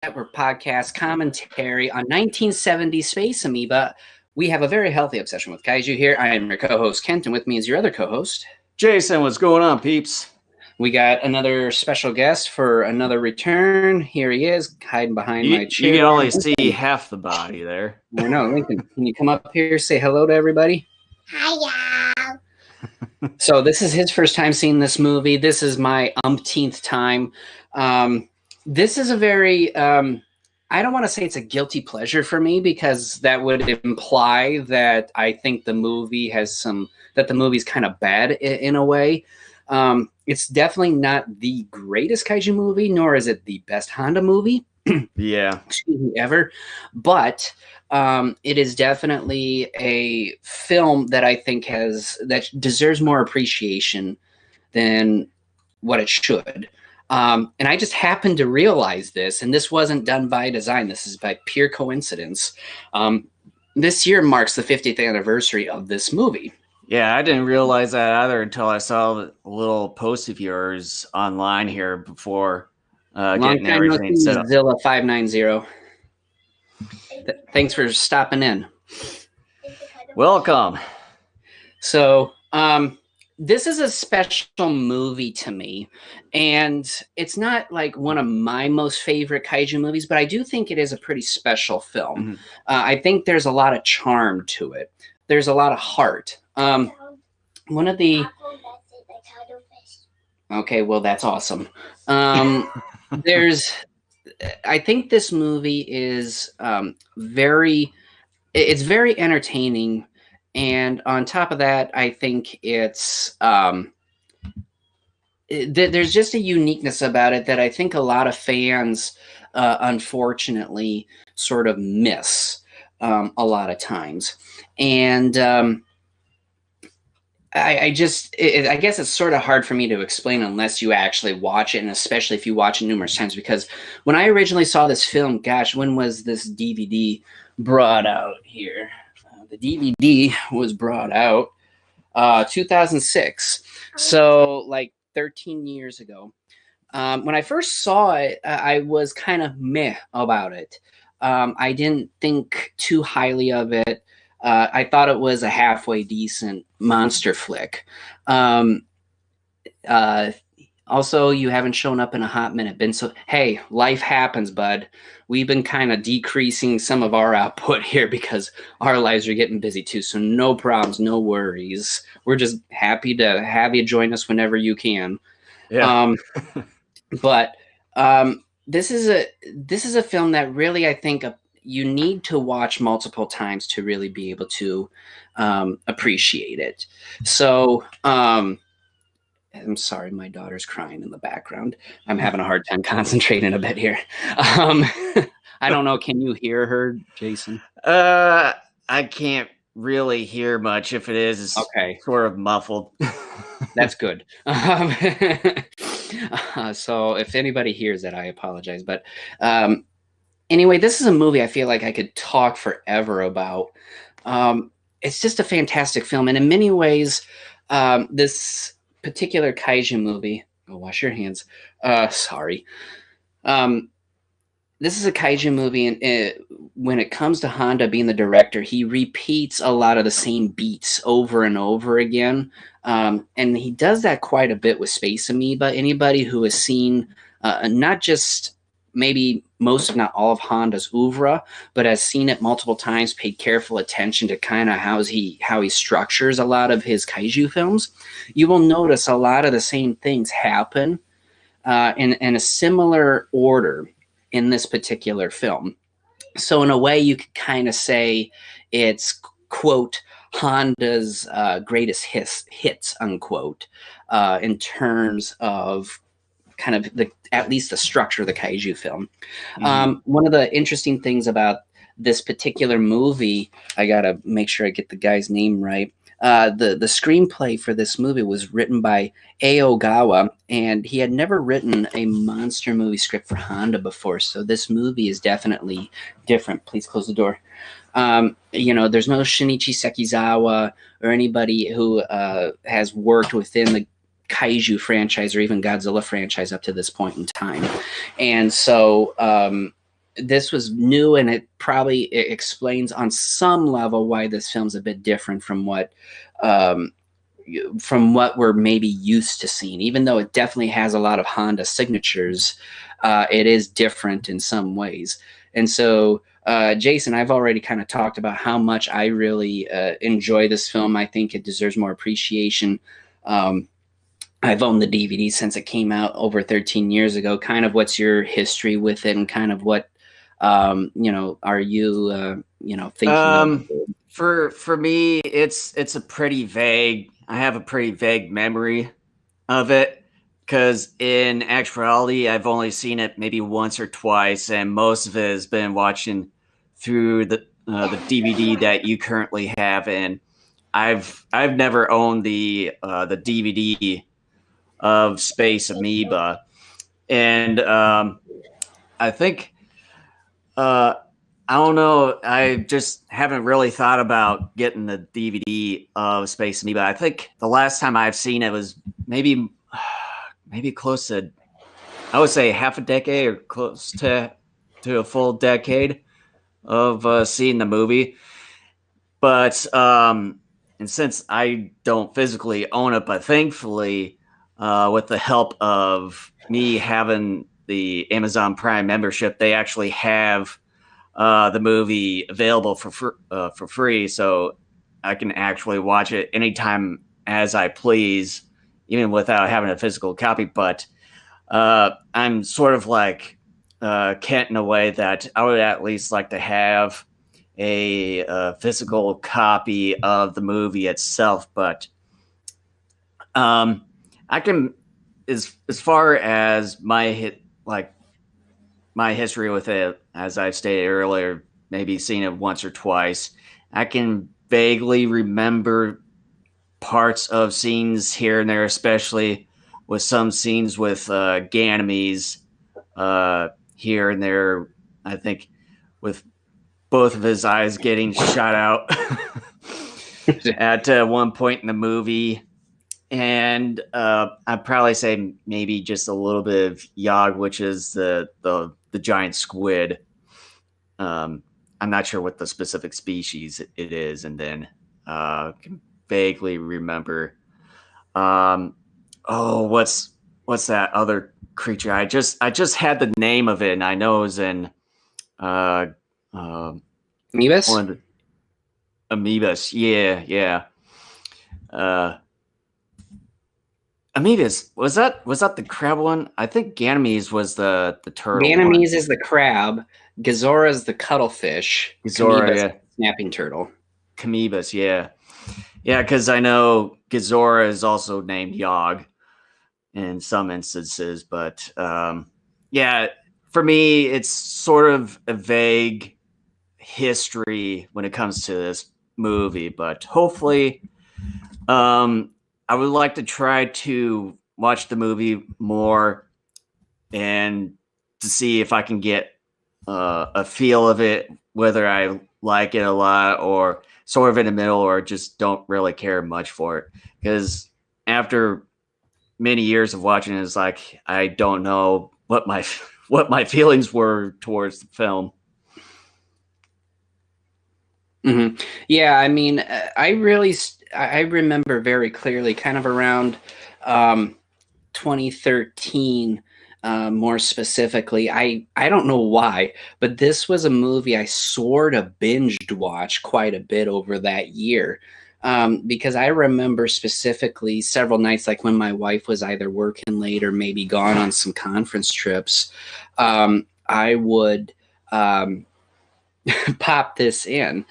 Network podcast commentary on 1970 Space Amoeba. We have a very healthy obsession with Kaiju here. I am your co-host, Kent, and with me is your other co-host, Jason. What's going on, peeps? We got another special guest for another return. Here he is, hiding behind my chair. You can only see half the body there. I know, Lincoln. Can you come up here, say hello to everybody? Hi, So this is his first time seeing this movie. This is my umpteenth time. This is a very, I don't want to say it's a guilty pleasure for me because that would imply that I think the movie has that the movie's kind of bad in a way. It's definitely not the greatest Kaiju movie, nor is it the best Honda movie. Yeah. Ever. But it is definitely a film that I think that deserves more appreciation than what it should. And I just happened to realize this, and this wasn't done by design. This is by pure coincidence. This year marks the 50th anniversary of this movie. Yeah, I didn't realize that either until I saw the little post of yours online here before getting everything set up. Zilla 590. Thanks for stopping in. Welcome. So, this is a special movie to me, and it's not like one of my most favorite Kaiju movies, but I do think it is a pretty special film. Mm-hmm. I think there's a lot of charm to it. There's a lot of heart. One of the... Okay, well, that's awesome. I think this movie is it's very entertaining. And on top of that, I think it's there's just a uniqueness about it that I think a lot of fans, unfortunately, sort of miss a lot of times. And I guess it's sort of hard for me to explain unless you actually watch it, and especially if you watch it numerous times. Because when I originally saw this film, gosh, when was this DVD brought out here? The DVD was brought out 2006, so like 13 years ago. When I first saw it, I was kind of meh about it. I didn't think too highly of it. I thought it was a halfway decent monster flick. Also, you haven't shown up in a hot minute, so hey, life happens, bud. We've been kind of decreasing some of our output here because our lives are getting busy too. So no problems, no worries. We're just happy to have you join us whenever you can. Yeah. But this is a film that really, I think, you need to watch multiple times to really be able to appreciate it. So I'm sorry, my daughter's crying in the background. I'm having a hard time concentrating a bit here. I don't know. Can you hear her, Jason? I can't really hear much. If it is, it's okay. Sort of muffled. That's good. So if anybody hears that, I apologize. But anyway, this is a movie I feel like I could talk forever about. It's just a fantastic film. And in many ways, this particular Kaiju movie, go wash your hands. Sorry. This is a Kaiju movie, and when it comes to Honda being the director, he repeats a lot of the same beats over and over again. And he does that quite a bit with Space Amoeba. Anybody who has seen not just maybe most, if not all, of Honda's oeuvre, but has seen it multiple times, paid careful attention to kind of how he structures a lot of his Kaiju films, you will notice a lot of the same things happen in a similar order in this particular film. So in a way, you could kind of say it's, quote, Honda's greatest hits, unquote, in terms of kind of at least the structure of the Kaiju film. Mm-hmm. One of the interesting things about this particular movie, I gotta make sure I get the guy's name right. The screenplay for this movie was written by Aogawa, and he had never written a monster movie script for Honda before. So this movie is definitely different. Please close the door. There's no Shinichi Sekizawa or anybody who has worked within the Kaiju franchise or even Godzilla franchise up to this point in time. And so this was new, and it probably explains on some level why this film's a bit different um, from what we're maybe used to seeing. Even though it definitely has a lot of Honda signatures, it is different in some ways. And so, Jason, I've already kind of talked about how much I really enjoy this film. I think it deserves more appreciation. I've owned the DVD since it came out over 13 years ago. Kind of what's your history with it, and kind of what are you thinking? For me, it's a pretty vague. I have a pretty vague memory of it because in actuality, I've only seen it maybe once or twice, and most of it has been watching through the DVD that you currently have. And I've never owned the DVD of Space Amoeba, and I think I don't know. I just haven't really thought about getting the DVD of Space Amoeba. I think the last time I've seen it was maybe close to, I would say, half a decade or close to a full decade of seeing the movie. But and since I don't physically own it, but thankfully, with the help of me having the Amazon Prime membership, they actually have the movie available for free, so I can actually watch it anytime as I please, even without having a physical copy. But I'm sort of like Kent in a way that I would at least like to have a physical copy of the movie itself. But I can, as far as my history with it, as I stated earlier, maybe seen it once or twice, I can vaguely remember parts of scenes here and there, especially with some scenes with Ganymedes here and there. I think with both of his eyes getting shot out at one point in the movie. And I'd probably say maybe just a little bit of Yog, which is the giant squid. I'm not sure what the specific species it is, and then can vaguely remember. What's that other creature? I just had the name of it, and I know it was in Amoebas? One of the Amoebas. Yeah. Amoebas, was that the crab one? I think Ganymedes was the turtle. Ganymedes is the crab. Gazora is the cuttlefish. Gazora, yeah. Snapping turtle. Amoebas, yeah, because I know Gazora is also named Yog in some instances, but for me, it's sort of a vague history when it comes to this movie, but hopefully, I would like to try to watch the movie more and to see if I can get a feel of it, whether I like it a lot or sort of in the middle or just don't really care much for it. Because after many years of watching it, it's like I don't know what my feelings were towards the film. Mm-hmm. Yeah, I mean, I remember very clearly, kind of around 2013, more specifically. I don't know why, but this was a movie I sort of binged watch quite a bit over that year. Because I remember specifically several nights, like when my wife was either working late or maybe gone on some conference trips, I would pop this in.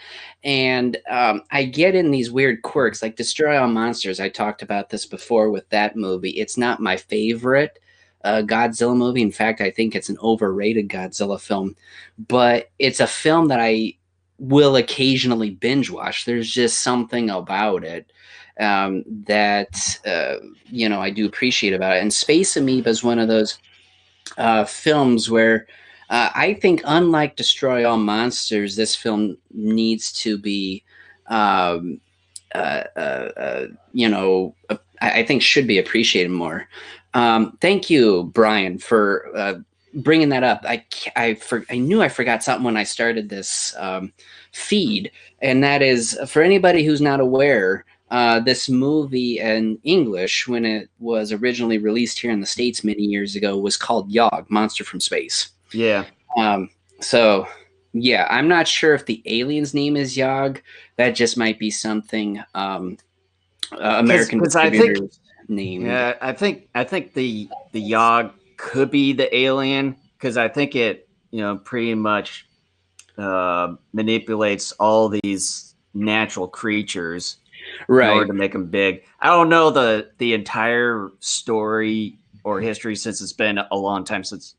And I get in these weird quirks, like Destroy All Monsters. I talked about this before with that movie. It's not my favorite Godzilla movie. In fact, I think it's an overrated Godzilla film. But it's a film that I will occasionally binge watch. There's just something about it that I do appreciate about it. And Space Amoeba is one of those films where I think, unlike Destroy All Monsters, this film needs to be, I think should be appreciated more. Thank you, Brian, for bringing that up, I knew I forgot something when I started this feed, and that is for anybody who's not aware. This movie in English, when it was originally released here in the States many years ago, was called Yog, Monster from Space. Yeah. So, yeah, I'm not sure if the alien's name is Yog. That just might be something American distributors named. Yeah, I think the Yog could be the alien, because I think it pretty much manipulates all these natural creatures in order to make them big. I don't know the entire story or history, since it's been a long time since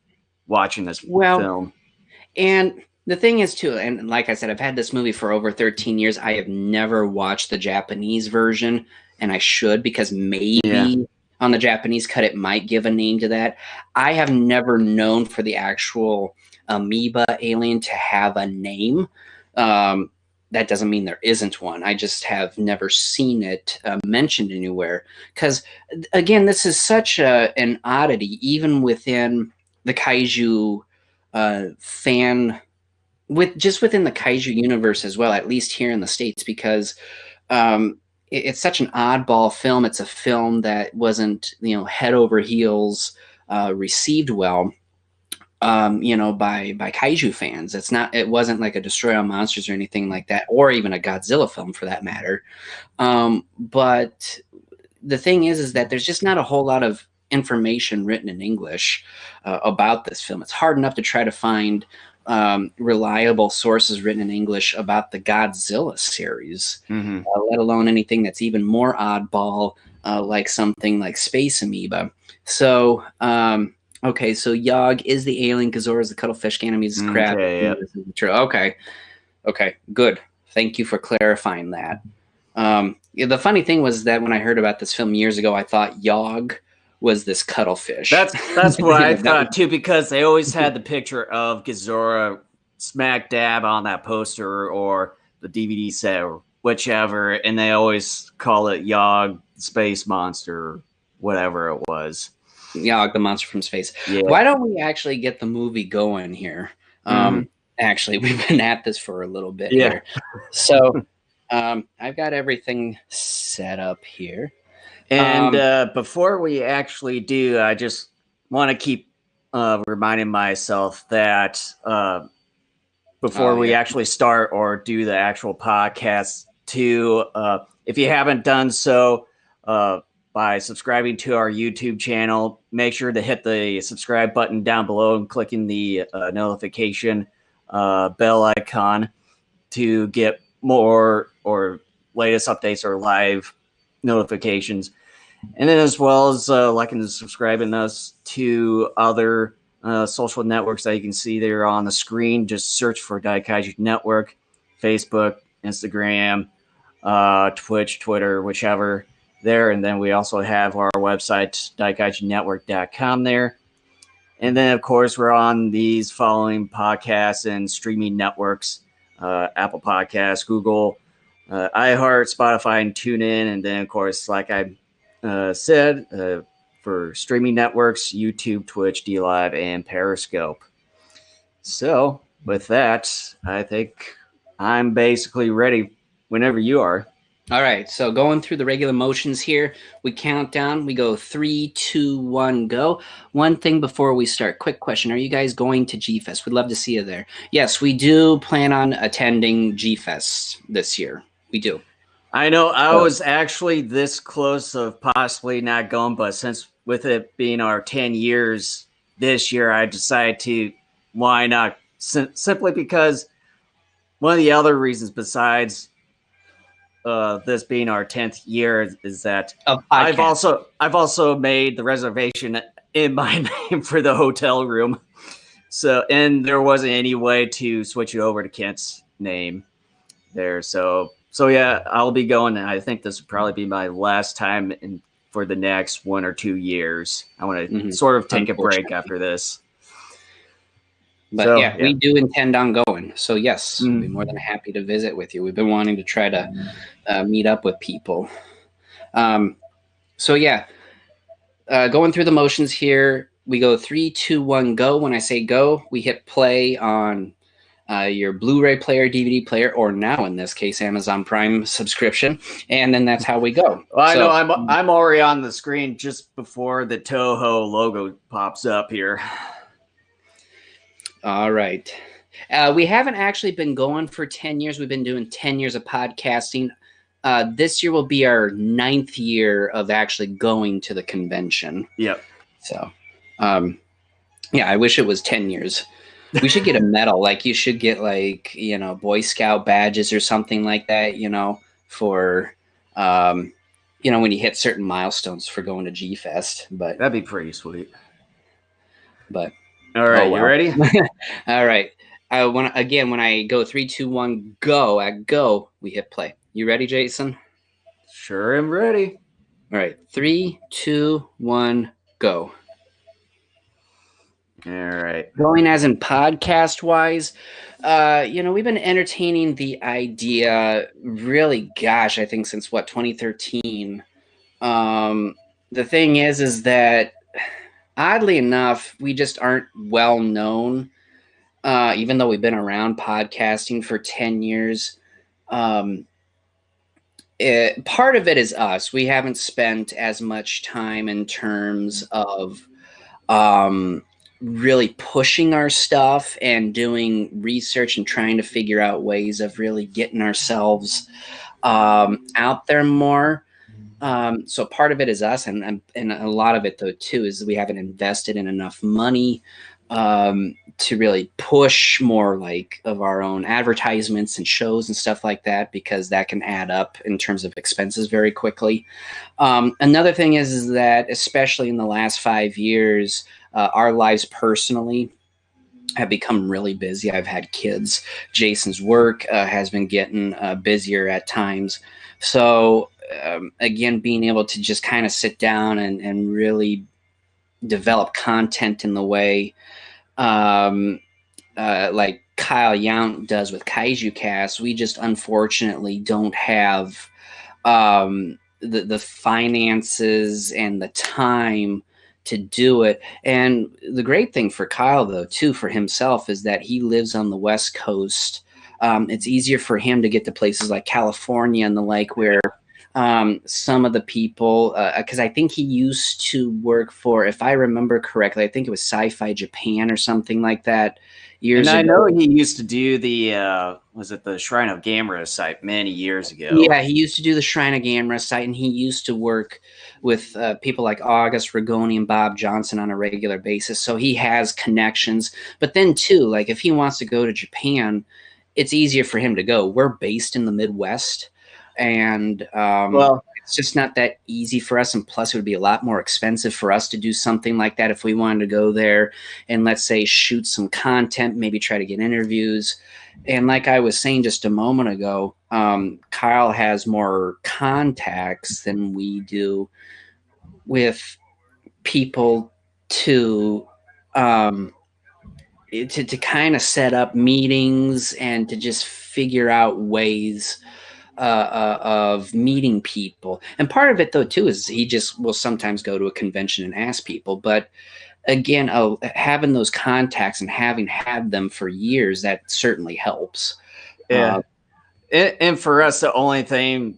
watching this film. And the thing is, too, and like I said, I've had this movie for over 13 years. I have never watched the Japanese version, and I should, because maybe on the Japanese cut it might give a name to that. I have never known for the actual amoeba alien to have a name. That doesn't mean there isn't one. I just have never seen it mentioned anywhere. Because, again, this is such an oddity, even within the Kaiju fan, within the Kaiju universe as well, at least here in the States, because it's such an oddball film. It's a film that wasn't, head over heels received well. By Kaiju fans. It wasn't like a Destroy All Monsters or anything like that, or even a Godzilla film for that matter. But the thing is that there's just not a whole lot of information written in English about this film. It's hard enough to try to find reliable sources written in English about the Godzilla series, let alone anything that's even more oddball, like something like Space Amoeba. So, okay, so Yog is the alien, Gazora is the cuttlefish, Ganymede is the crab. Okay, good. Thank you for clarifying that. The funny thing was that when I heard about this film years ago, I thought Yog was this cuttlefish. That's what I thought too, because they always had the picture of Gazora smack dab on that poster or the DVD set or whichever, and they always call it Yog, Space Monster, or whatever it was. Yog, the monster from space. Yeah. Why don't we actually get the movie going here? Actually, we've been at this for a little bit here. So I've got everything set up here. And before we actually do, I just want to keep reminding myself that before we actually start or do the actual podcast, if you haven't done so, by subscribing to our YouTube channel, make sure to hit the subscribe button down below and clicking the notification bell icon to get more or latest updates or live notifications. And then as well as liking and subscribing us to other social networks that you can see there on the screen. Just search for Kaiju Network, Facebook, Instagram, Twitch, Twitter, whichever there. And then we also have our website, Daikaijunetwork.com there. And then, of course, we're on these following podcasts and streaming networks, Apple Podcasts, Google, iHeart, Spotify, and TuneIn. And then, of course, like I said, for streaming networks, YouTube, Twitch, DLive, and Periscope. So with that, I think I'm basically ready whenever you are. All right, so going through the regular motions here, we count down, we go 3, 2, 1, go. One thing before we start, quick question. Are you guys going to G-Fest? We'd love to see you there. Yes, we do plan on attending G-Fest this year. We do. I know I was actually this close of possibly not going, but since with it being our 10 years this year, I decided to, why not? Simply because one of the other reasons besides this being our 10th year is that I've also made the reservation in my name for the hotel room. So, and there wasn't any way to switch it over to Kent's name there. So yeah, I'll be going, and I think this will probably be my last time for the next 1 or 2 years. I want to sort of take a break after this. But so, yeah, we do intend on going. So yes, we'll be more than happy to visit with you. We've been wanting to try to meet up with people. So yeah, going through the motions here. we go 3, 2, 1, go. When I say go, we hit play on your Blu-ray player, DVD player, or now in this case, Amazon Prime subscription, and then that's how we go. Well, I know I'm already on the screen just before the Toho logo pops up here. All right. We haven't actually been going for 10 years. We've been doing 10 years of podcasting. This year will be our 9th year of actually going to the convention. Yep. So, yeah, I wish it was 10 years. We should get a medal. Like you should get like, Boy Scout badges or something like that, for, when you hit certain milestones for going to G-Fest. But that'd be pretty sweet. But all right, you ready? All right. When I go 3, 2, 1, go, at go, we hit play. You ready, Jason? Sure am ready. All right. 3, 2, 1, go. All right. Going as in podcast wise, we've been entertaining the idea really, gosh, I think since 2013. The thing is that oddly enough, we just aren't well known, even though we've been around podcasting for 10 years. Part of it is us. We haven't spent as much time in terms of really pushing our stuff and doing research and trying to figure out ways of really getting ourselves out there more. So part of it is us, and a lot of it though too is we haven't invested in enough money to really push more like of our own advertisements and shows and stuff like that, because that can add up in terms of expenses very quickly. Another thing is that especially in the last 5 years, our lives personally have become really busy. I've had kids. Jason's work has been getting busier at times. So again, being able to just kind of sit down and really develop content in the way like Kyle Yount does with Kaiju Cast, we just unfortunately don't have the finances and the time to do it. And the great thing for Kyle, though, too, for himself, is that he lives on the West Coast. It's easier for him to get to places like California and the like, where some of the people, because I think he used to work for, if I remember correctly, I think it was Sci-Fi Japan or something like that years ago. And I know he used to do the, was it the Shrine of Gamera site many years ago? Yeah, he used to do the Shrine of Gamera site, and he used to work with people like August Rigoni and Bob Johnson on a regular basis. So he has connections. But then, too, like if he wants to go to Japan, it's easier for him to go. We're based in the Midwest. And it's just not that easy for us. And plus, it would be a lot more expensive for us to do something like that if we wanted to go there and, let's say, shoot some content, maybe try to get interviews. And like I was saying just a moment ago, Kyle has more contacts than we do with people to kind of set up meetings and to just figure out ways of meeting people. And part of it, though, too, is he just will sometimes go to a convention and ask people. But again, having those contacts and having had them for years, that certainly helps. Yeah. And for us, the only thing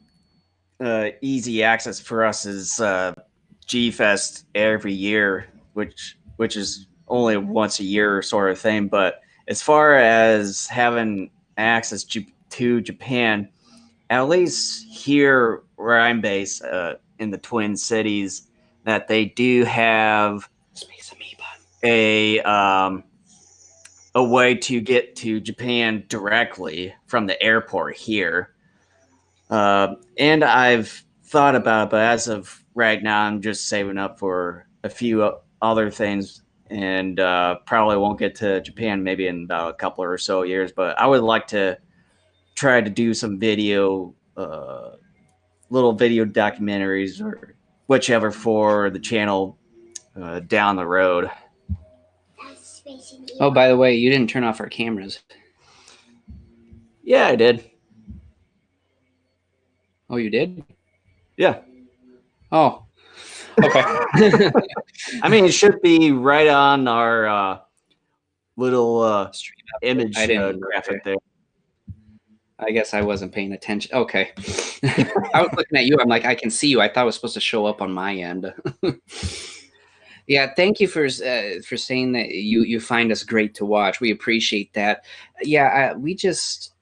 easy access for us is G-Fest every year, which is only once a year sort of thing. But as far as having access to Japan, at least here where I'm based in the Twin Cities, that they do have Space Amoeba. A way to get to Japan directly from the airport here. And I've thought about it, but as of right now, I'm just saving up for a few other things, and probably won't get to Japan maybe in about a couple or so years. But I would like to try to do some little video documentaries or whichever for the channel down the road. Oh, by the way, you didn't turn off our cameras. Yeah, I did. Oh, you did? Yeah. Oh, Okay. I mean, it should be right on our little image I didn't graphic there. I guess I wasn't paying attention. Okay. I was looking at you. I'm like, I can see you. I thought it was supposed to show up on my end. Yeah, thank you for saying that you find us great to watch. We appreciate that. Yeah, we just,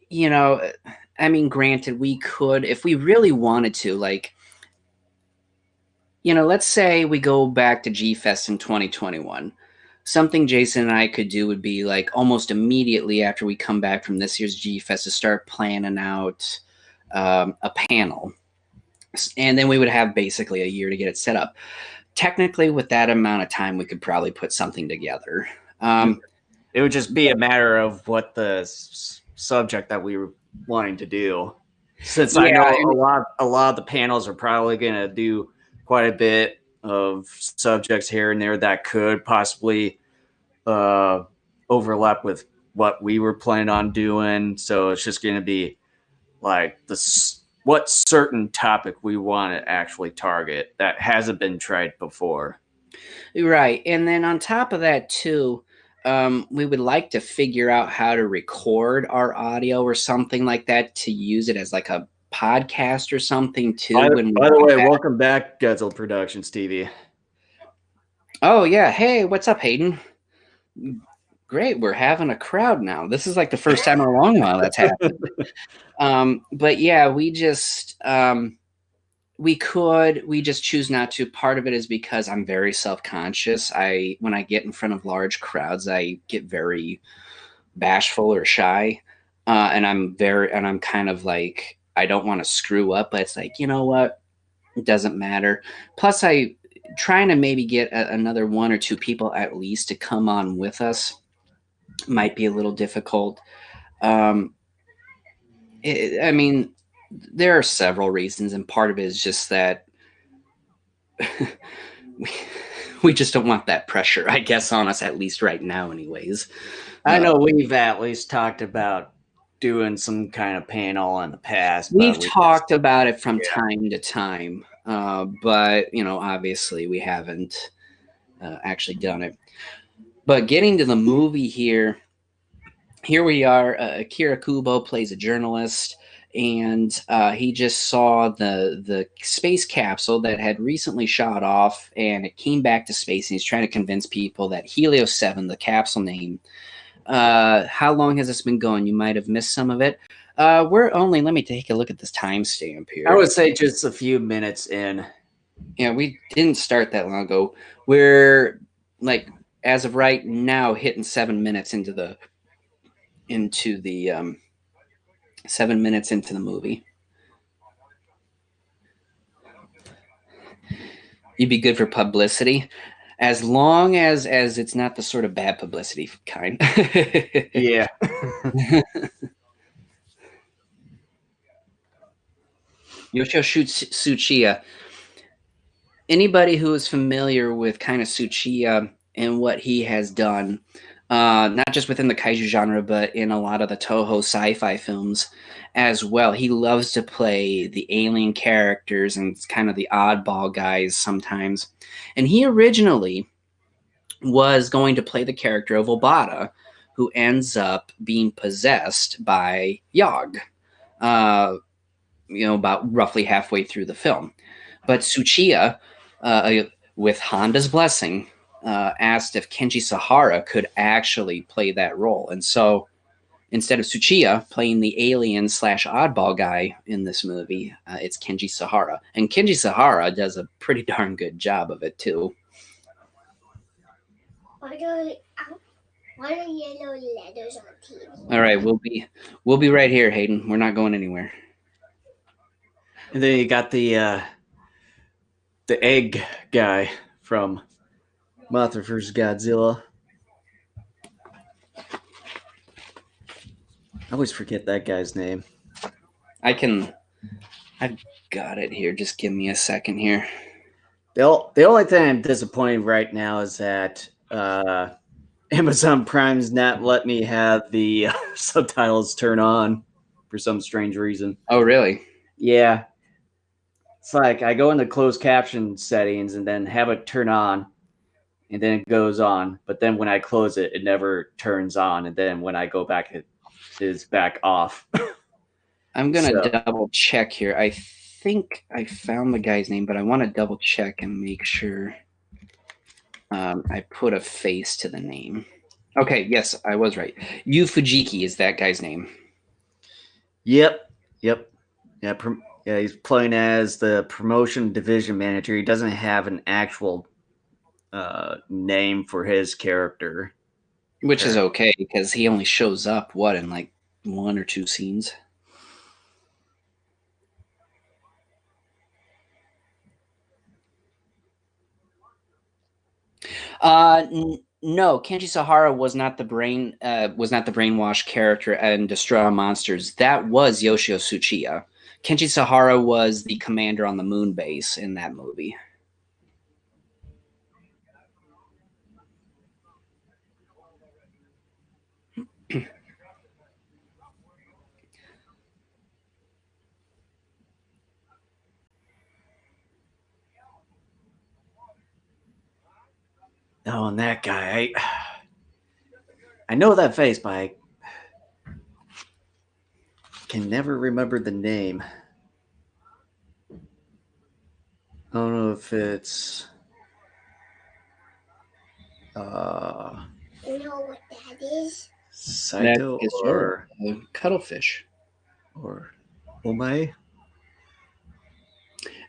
you know, I mean, granted, we could, if we really wanted to, like, let's say we go back to G Fest in 2021. Something Jason and I could do would be like almost immediately after we come back from this year's G Fest to start planning out a panel. And then we would have basically a year to get it set up. Technically, with that amount of time, we could probably put something together. It would just be a matter of what the subject that we were wanting to do. Since I know a lot of the panels are probably going to do quite a bit of subjects here and there that could possibly overlap with what we were planning on doing. So it's just going to be like what certain topic we want to actually target that hasn't been tried before. Right. And then on top of that, too, we would like to figure out how to record our audio or something like that to use it as like a podcast or something, too. By the way, welcome back, Godzilla Productions TV. Oh, yeah. Hey, what's up, Hayden? Great. We're having a crowd now. This is like the first time in a long while that's happened. But yeah, we just we just choose not to. Part of it is because I'm very self-conscious. When I get in front of large crowds, I get very bashful or shy. And I'm kind of like, I don't want to screw up, but it's like, you know what? It doesn't matter. Plus trying to maybe get another one or two people at least to come on with us might be a little difficult. I mean, there are several reasons, and part of it is just that we just don't want that pressure, I guess, on us, at least right now, anyways. I know we've at least talked about doing some kind of panel in the past. We've talked about it from time to time, but, obviously we haven't actually done it. But getting to the movie here we are. Akira Kubo plays a journalist, and he just saw the space capsule that had recently shot off, and it came back to space, and he's trying to convince people that Helios 7, the capsule name, how long has this been going? You might have missed some of it. Let me take a look at this timestamp here. I would say just a few minutes in. Yeah, we didn't start that long ago. We're like, as of right now, hitting 7 minutes into the 7 minutes into the movie. You'd be good for publicity, as long as it's not the sort of bad publicity kind. Yeah. Yoshio Tsuchiya. Anybody who is familiar with kind of Tsuchiya and what he has done, not just within the kaiju genre, but in a lot of the Toho sci-fi films as well. He loves to play the alien characters and kind of the oddball guys sometimes. And he originally was going to play the character of Obata, who ends up being possessed by Yog, about roughly halfway through the film. But Tsuchiya, with Honda's blessing, asked if Kenji Sahara could actually play that role. And so instead of Tsuchiya playing the alien / oddball guy in this movie, it's Kenji Sahara. And Kenji Sahara does a pretty darn good job of it, too. Why are yellow letters on TV? All right, we'll be right here, Hayden. We're not going anywhere. And then you got the egg guy from Mothra vs. Godzilla. I always forget that guy's name. I've got it here. Just give me a second here. The only thing I'm disappointed right now is that Amazon Prime's not let me have the subtitles turn on for some strange reason. Oh, really? Yeah. It's like I go into closed caption settings and then have it turn on, and then it goes on. But then when I close it, it never turns on. And then when I go back, it is back off. I'm gonna So- double check here. I think I found the guy's name, but I want to double check and make sure I put a face to the name. Okay, yes, I was right. Yu Fujiki is that guy's name. Yep. Yeah. Yeah. He's playing as the promotion division manager. He doesn't have an actual name for his character, Which is okay because he only shows up in like 1 or 2 scenes. No, Kenji Sahara was not the brainwashed character in Destroy All Monsters. That was Yoshio Tsuchiya. Kenji Sahara was the commander on the moon base in that movie. Oh, and that guy, I know that face, but I can never remember the name. I don't know if it's You know what that is? Saito That is or cuttlefish. or Omae.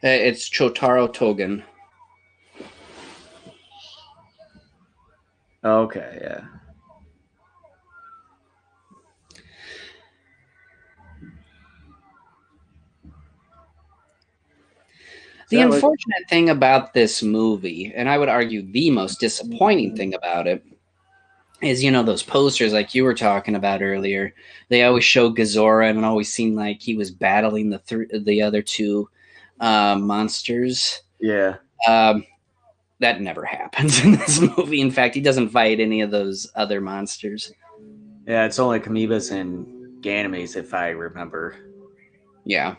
It's Chotaro Togen. Okay, yeah. The unfortunate thing about this movie, and I would argue the most disappointing thing about it, is those posters like you were talking about earlier. They always show Gazora, and it always seemed like he was battling the other 2 monsters. Yeah. That never happens in this movie. In fact, he doesn't fight any of those other monsters. Yeah, it's only Amoebas and Ganymes, if I remember. Yeah.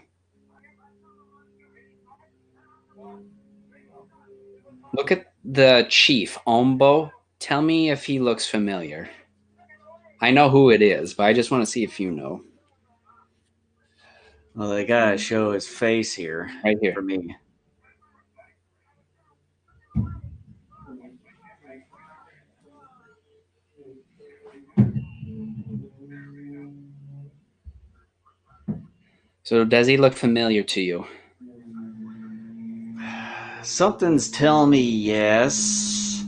Look at the chief, Ombo. Tell me if he looks familiar. I know who it is, but I just want to see if you know. Well, they gotta show his face here. Right here. For me. So does he look familiar to you? Something's telling me yes.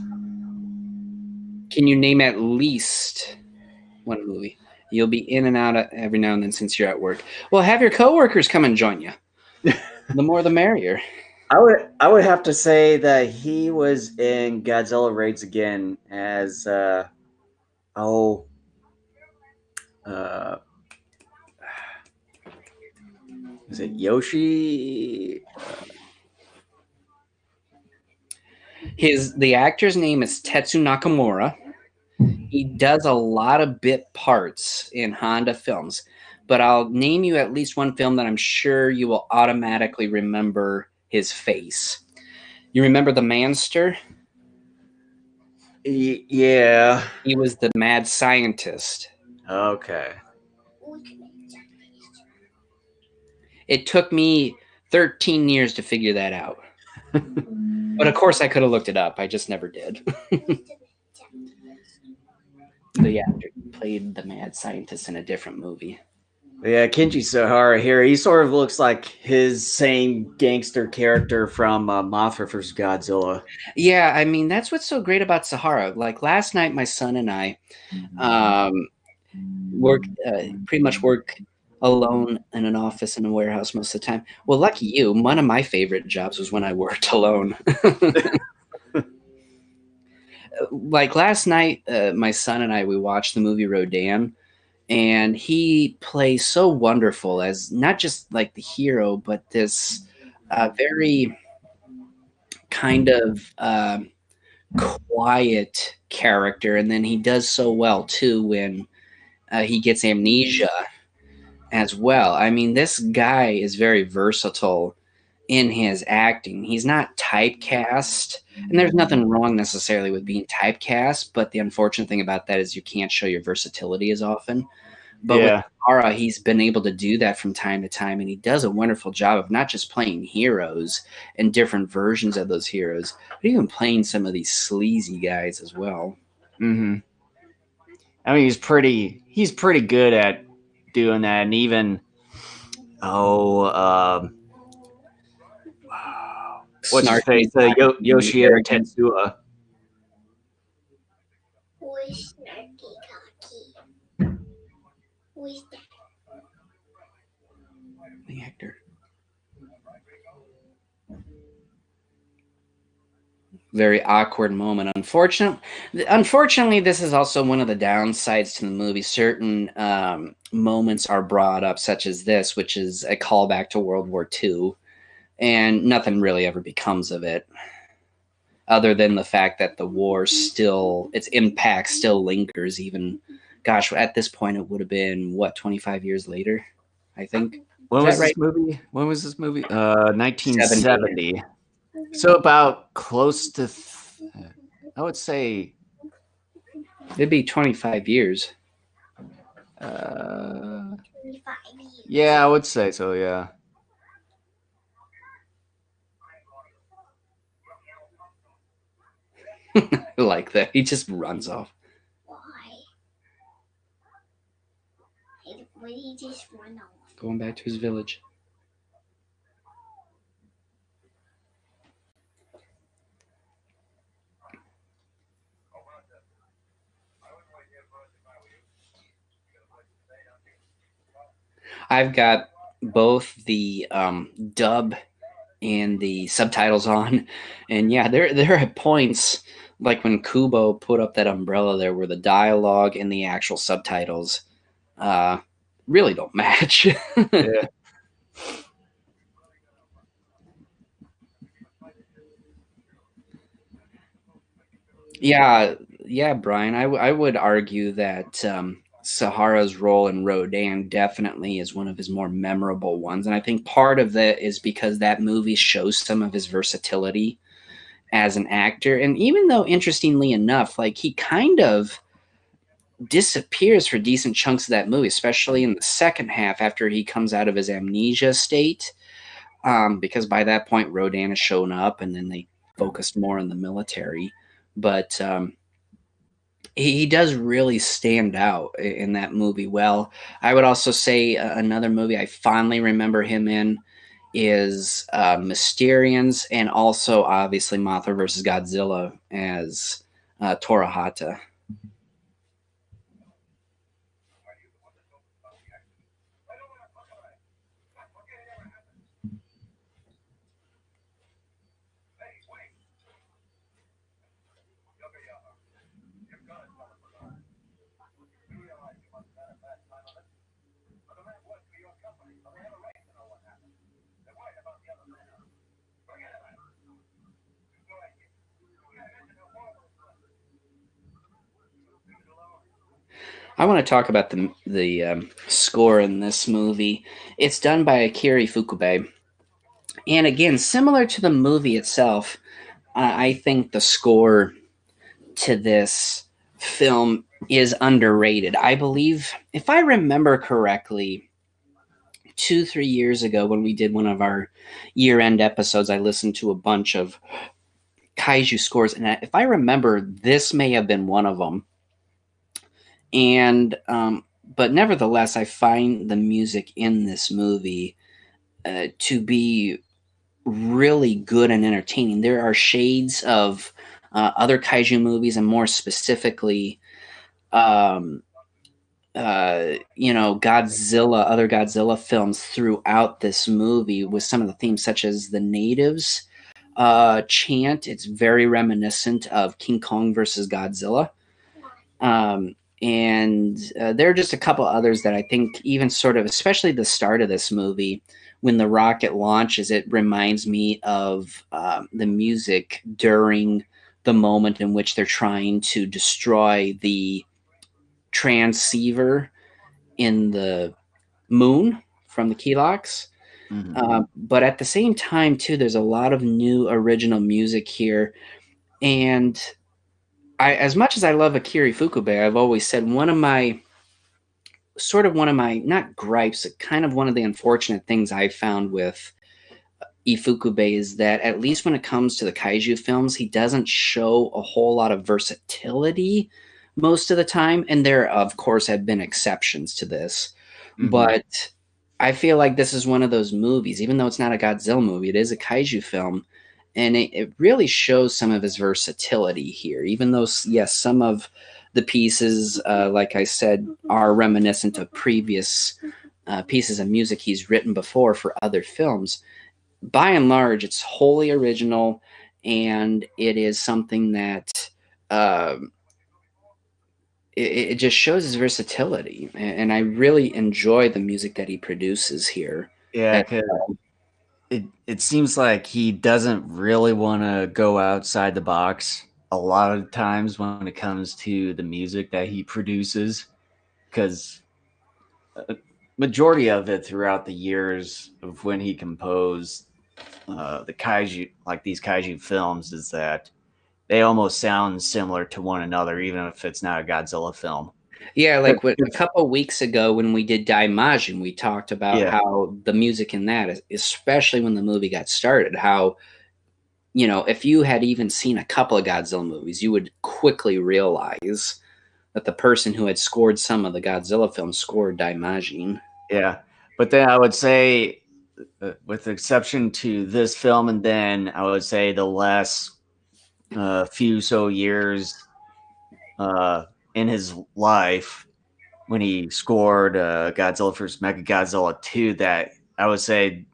Can you name at least one movie? You'll be in and out every now and then since you're at work. Well, have your coworkers come and join you. The more the merrier. I would have to say that he was in Godzilla Raids Again as is it Yoshi? The actor's name is Tetsu Nakamura. He does a lot of bit parts in Honda films, but I'll name you at least one film that I'm sure you will automatically remember his face. You remember The Manster? Yeah. He was the mad scientist. Okay. It took me 13 years to figure that out. But of course I could have looked it up. I just never did. The actor played the mad scientist in a different movie. Yeah, Kenji Sahara here. He sort of looks like his same gangster character from Mothra vs. Godzilla. Yeah, I mean, that's what's so great about Sahara. Like last night, my son and I pretty much work alone in an office in a warehouse most of the time. Well, lucky you, one of my favorite jobs was when I worked alone. Like last night, my son and I, we watched the movie Rodan, and he plays so wonderful as not just like the hero, but this very kind of quiet character. And then he does so well too when he gets amnesia as well. I mean, this guy is very versatile in his acting. He's not typecast, and there's nothing wrong necessarily with being typecast, but the unfortunate thing about that is you can't show your versatility as often. But with Yeah. Ara, he's been able to do that from time to time, and he does a wonderful job of not just playing heroes and different versions of those heroes, but even playing some of these sleazy guys as well. Mm-hmm. I mean, he's pretty good at doing that, and even what's his face, Snarky, cocky, Yoshihiro arrogant. Tetsuya. Who is snarky cocky? Who is that? The actor. Very awkward moment. Unfortunately, this is also one of the downsides to the movie. Certain moments are brought up, such as this, which is a callback to World War II, and nothing really ever becomes of it, other than the fact that the war still, its impact still lingers. Even, gosh, at this point, it would have been what, 25 years later, I think. When Is was that right? this movie? 70. 1970. So about close to, I would say, It'd be 25 years. 25 years. yeah, I would say so. Yeah. Like that. He just runs off. Why? Why did he just run off? Going back to his village. I've got both the dub and the subtitles on, and yeah, there are points like when Kubo put up that umbrella there, where the dialogue and the actual subtitles really don't match. Yeah. Yeah, Brian. I would argue that Sahara's role in Rodan definitely is one of his more memorable ones, and I think part of that is because that movie shows some of his versatility as an actor. And even though, interestingly enough, like he kind of disappears for decent chunks of that movie, especially in the second half after he comes out of his amnesia state, because by that point Rodan has shown up, and then they focused more on the military. But he does really stand out in that movie well. I would also say another movie I fondly remember him in is Mysterians, and also obviously Mothra versus Godzilla as Torahata. I want to talk about the score in this movie. It's done by Akira Ifukube, and again, similar to the movie itself, I think the score to this film is underrated. I believe, if I remember correctly, 2-3 years ago when we did one of our year-end episodes, I listened to a bunch of Kaiju scores, and if I remember, this may have been one of them. And but nevertheless, I find the music in this movie to be really good and entertaining. There are shades of other kaiju movies, and more specifically, Godzilla, other Godzilla films throughout this movie, with some of the themes, such as the natives chant. It's very reminiscent of King Kong versus Godzilla. And there are just a couple others that I think, even sort of, especially the start of this movie, when the rocket launches, it reminds me of the music during the moment in which they're trying to destroy the transceiver in the moon from the Kelox. Mhm. But at the same time, too, there's a lot of new original music here. And as much as I love Akira Ifukube, I've always said one of my not gripes, kind of one of the unfortunate things I found with Ifukube is that at least when it comes to the kaiju films, he doesn't show a whole lot of versatility most of the time. And there, of course, have been exceptions to this. Mhm. But I feel like this is one of those movies, even though it's not a Godzilla movie, it is a kaiju film. And it really shows some of his versatility here, even though, yes, some of the pieces, like I said, are reminiscent of previous pieces of music he's written before for other films. By and large, it's wholly original, and it is something that um it just shows his versatility, and I really enjoy the music that he produces here. Yeah, At, 'cause it seems like he doesn't really wanna go outside the box a lot of times when it comes to the music that he produces, 'cause majority of it throughout the years of when he composed the kaiju, like these kaiju films, is that they almost sound similar to one another, even if it's not a Godzilla film. yeah, like a 'Cause- couple weeks ago when we did Daimajin, we talked about Yeah, how the music in that, especially when the movie got started, how if you had even seen a couple of Godzilla movies, you would quickly realize that the person who had scored some of the Godzilla films scored Daimajin. yeah. But then I would say, with the exception to this film, and then I would say the last few so years uh, in his life, when he scored Godzilla vs. Mechagodzilla 2, that I would say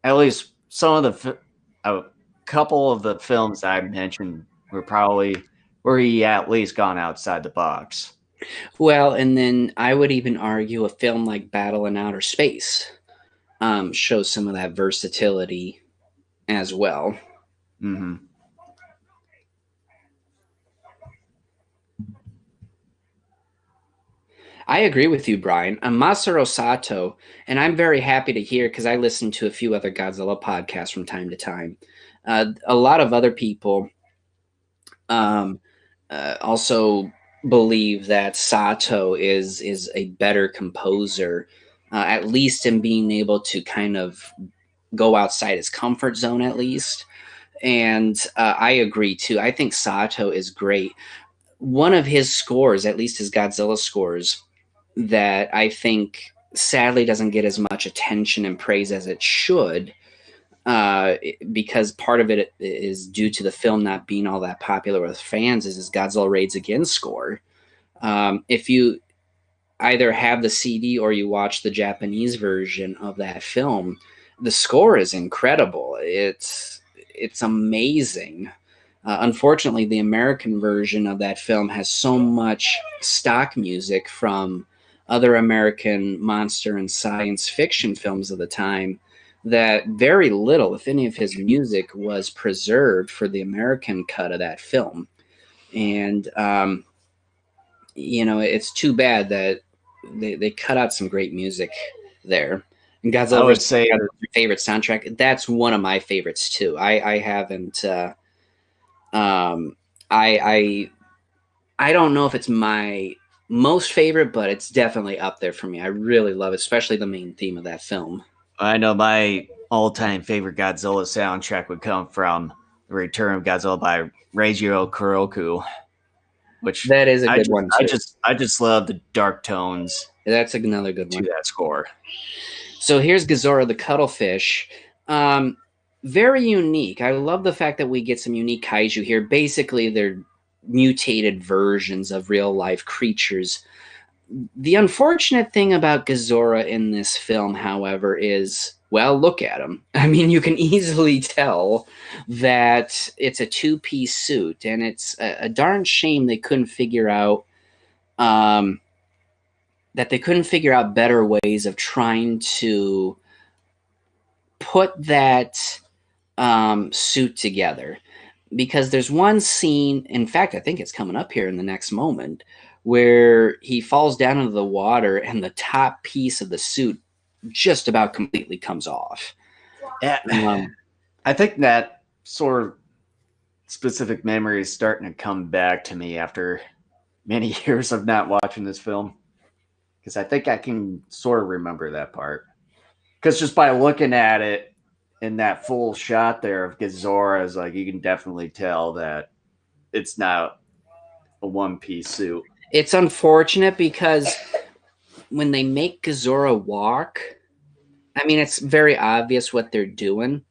at least some of a couple of the films I mentioned were probably where he at least gone outside the box. Well, and then I would even argue a film like Battle in Outer Space shows some of that versatility as well. Hmm. I agree with you, Brian. Masaru Sato, and I'm very happy to hear because I listen to a few other Godzilla podcasts from time to time. A lot of other people um, also believe that Sato is a better composer, at least in being able to kind of go outside his comfort zone, at least. And I agree too. I think Sato is great. One of his scores, at least his Godzilla scores, that I think sadly doesn't get as much attention and praise as it should, because part of it is due to the film not being all that popular with fans, is his Godzilla Raids Again score. If you either have the CD or you watch the Japanese version of that film, the score is incredible. It's amazing. Unfortunately, the American version of that film has so much stock music from other American monster and science fiction films of the time that very little, if any, of his music was preserved for the American cut of that film. And, it's too bad that they cut out some great music there. And I Godzilla would vs. say, Mechagodzilla, your favorite soundtrack. That's one of my favorites too. I haven't. Um, I I don't know if it's my most favorite, but it's definitely up there for me. I really love it, especially the main theme of that film. I know my all-time favorite Godzilla soundtrack would come from The Return of Godzilla by Reiji Kuroku, which That is a good one too. I just love the dark tones That's another good to one. that score. So here's Gazora the cuttlefish. Um, Very unique. I love the fact that we get some unique kaiju here. Basically, they're mutated versions of real life creatures. The unfortunate thing about Gazora in this film, however, is, well, look at him. I mean, you can easily tell that it's a two-piece suit, and it's a darn shame they couldn't figure out um, better ways of trying to put that suit together. Because there's one scene, in fact, I think it's coming up here in the next moment, where he falls down into the water and the top piece of the suit just about completely comes off. Yeah. I think that sort of specific memory is starting to come back to me after many years of not watching this film, because I think I can sort of remember that part. Because just by looking at it in that full shot there of Gazora's, like, you can definitely tell that it's not a one-piece suit. It's unfortunate because when they make Gazora walk, I mean, it's very obvious what they're doing,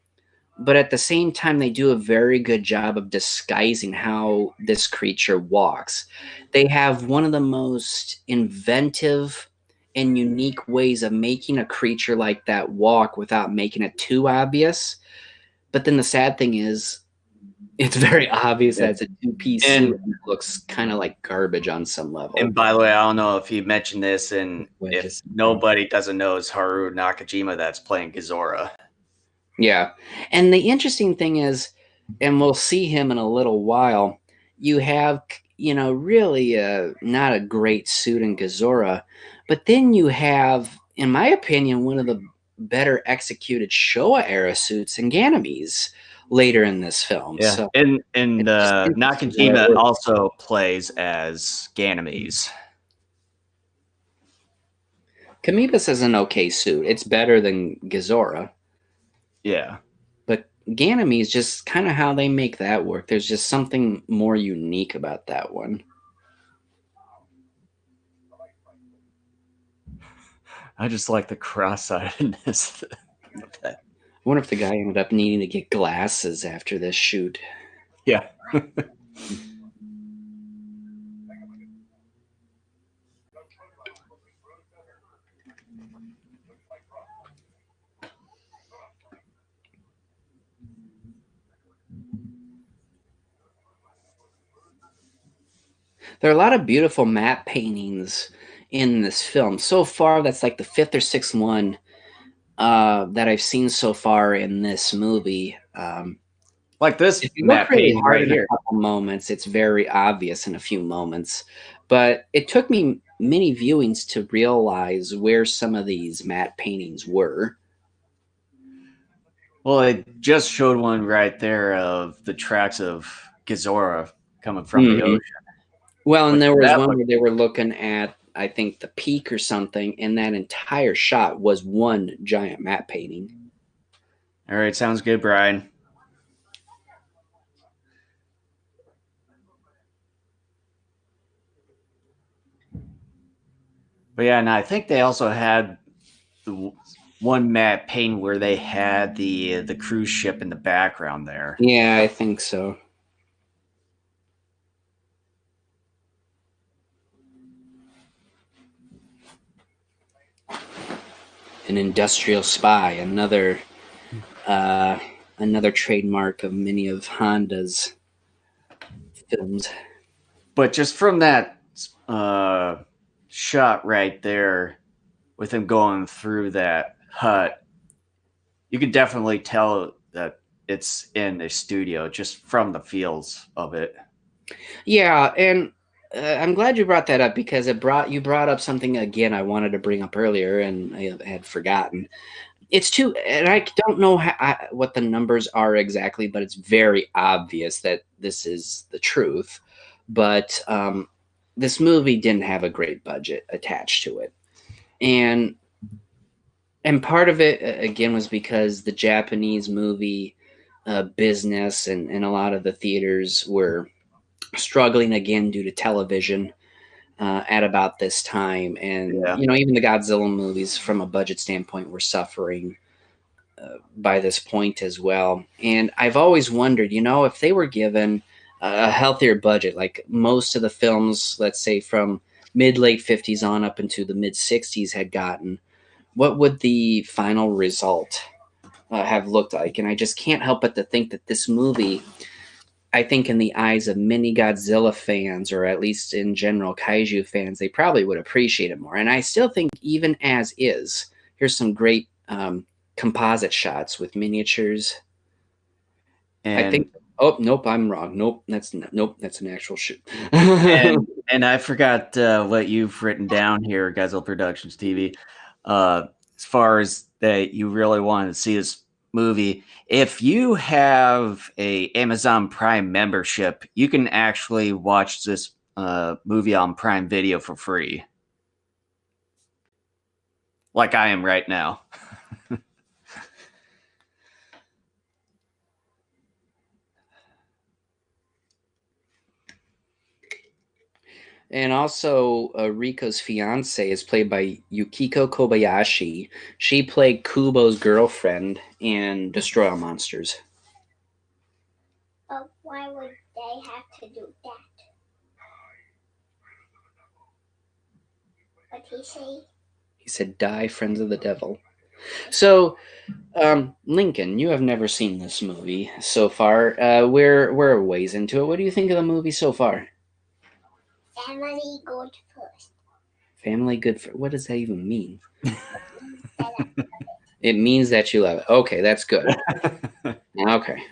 but at the same time, they do a very good job of disguising how this creature walks. They have one of the most inventive and unique ways of making a creature like that walk without making it too obvious. But then the sad thing is, it's very obvious that it's a two-piece suit and it looks kind of like garbage on some level. And by the way, I don't know if you mentioned this, and if nobody doesn't know, it's Haru Nakajima that's playing Gazora. Yeah. And the interesting thing is, and we'll see him in a little while, you have, really not a great suit in Gazora, but then you have, in my opinion, one of the better executed Showa era suits in Ganymedes later in this film. Yeah. So, and Nakajima also plays as Ganymedes. Kamibas is an okay suit. It's better than Gazora. Yeah. But Ganymedes, just kind of how they make that work. There's just something more unique about that one. I just like the cross-eyedness. I wonder if the guy ended up needing to get glasses after this shoot. Yeah. There are a lot of beautiful matte paintings in this film. So far, that's like the fifth or sixth one that I've seen so far in this movie. Like this if you matte look really painting hard right in here. a couple moments, it's very obvious in a few moments. But it took me many viewings to realize where some of these matte paintings were. Well, it just showed one right there of the tracks of Gazora coming from the ocean. Well, and there was one where they were looking at, I think, the peak or something, and that entire shot was one giant matte painting. All right, sounds good, Brian. But yeah, and I think they also had the one matte painting where they had the cruise ship in the background there. Yeah, I think so. An industrial spy, another trademark of many of Honda's films. But just from that shot right there, with him going through that hut, you can definitely tell that it's in a studio just from the feels of it. Yeah, and I'm glad you brought that up because you brought up something again I wanted to bring up earlier and I had forgotten. And I don't know what the numbers are exactly, but it's very obvious that this is the truth. But this movie didn't have a great budget attached to it. And part of it, again, was because the Japanese movie business and a lot of the theaters were struggling again due to television at about this time. And, even the Godzilla movies from a budget standpoint were suffering by this point as well. And I've always wondered, if they were given a healthier budget, like most of the films, let's say from mid-late 50s on up into the mid-60s had gotten, what would the final result have looked like? And I just can't help but to think that this movie, I think in the eyes of many Godzilla fans, or at least in general Kaiju fans, they probably would appreciate it more. And I still think even as is, here's some great composite shots with miniatures. And I think, oh, nope, I'm wrong. Nope, that's an actual shoot. and I forgot what you've written down here, Godzilla Productions TV. as far as that you really wanted to see this movie, if you have a Amazon Prime membership, you can actually watch this movie on Prime Video for free, like I am right now. And also, Riko's fiance is played by Yukiko Kobayashi. She played Kubo's girlfriend in Destroy All Monsters. But why would they have to do that? What did he say? He said, "Die, friends of the devil." So, Lincoln, you have never seen this movie so far. We're a ways into it. What do you think of the movie so far? Family good first. Family good for what does that even mean? It means that you love it. Okay, that's good. Okay.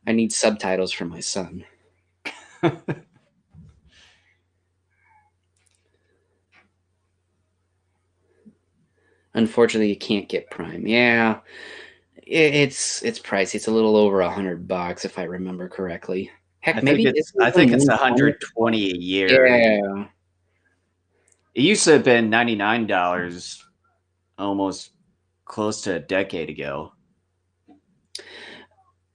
I need subtitles for my son. Unfortunately, you can't get Prime. Yeah, it's pricey. It's a little over $100 if I remember correctly. Heck, maybe I think it's 120 a year. Yeah. It used to have been $99 almost close to a decade ago.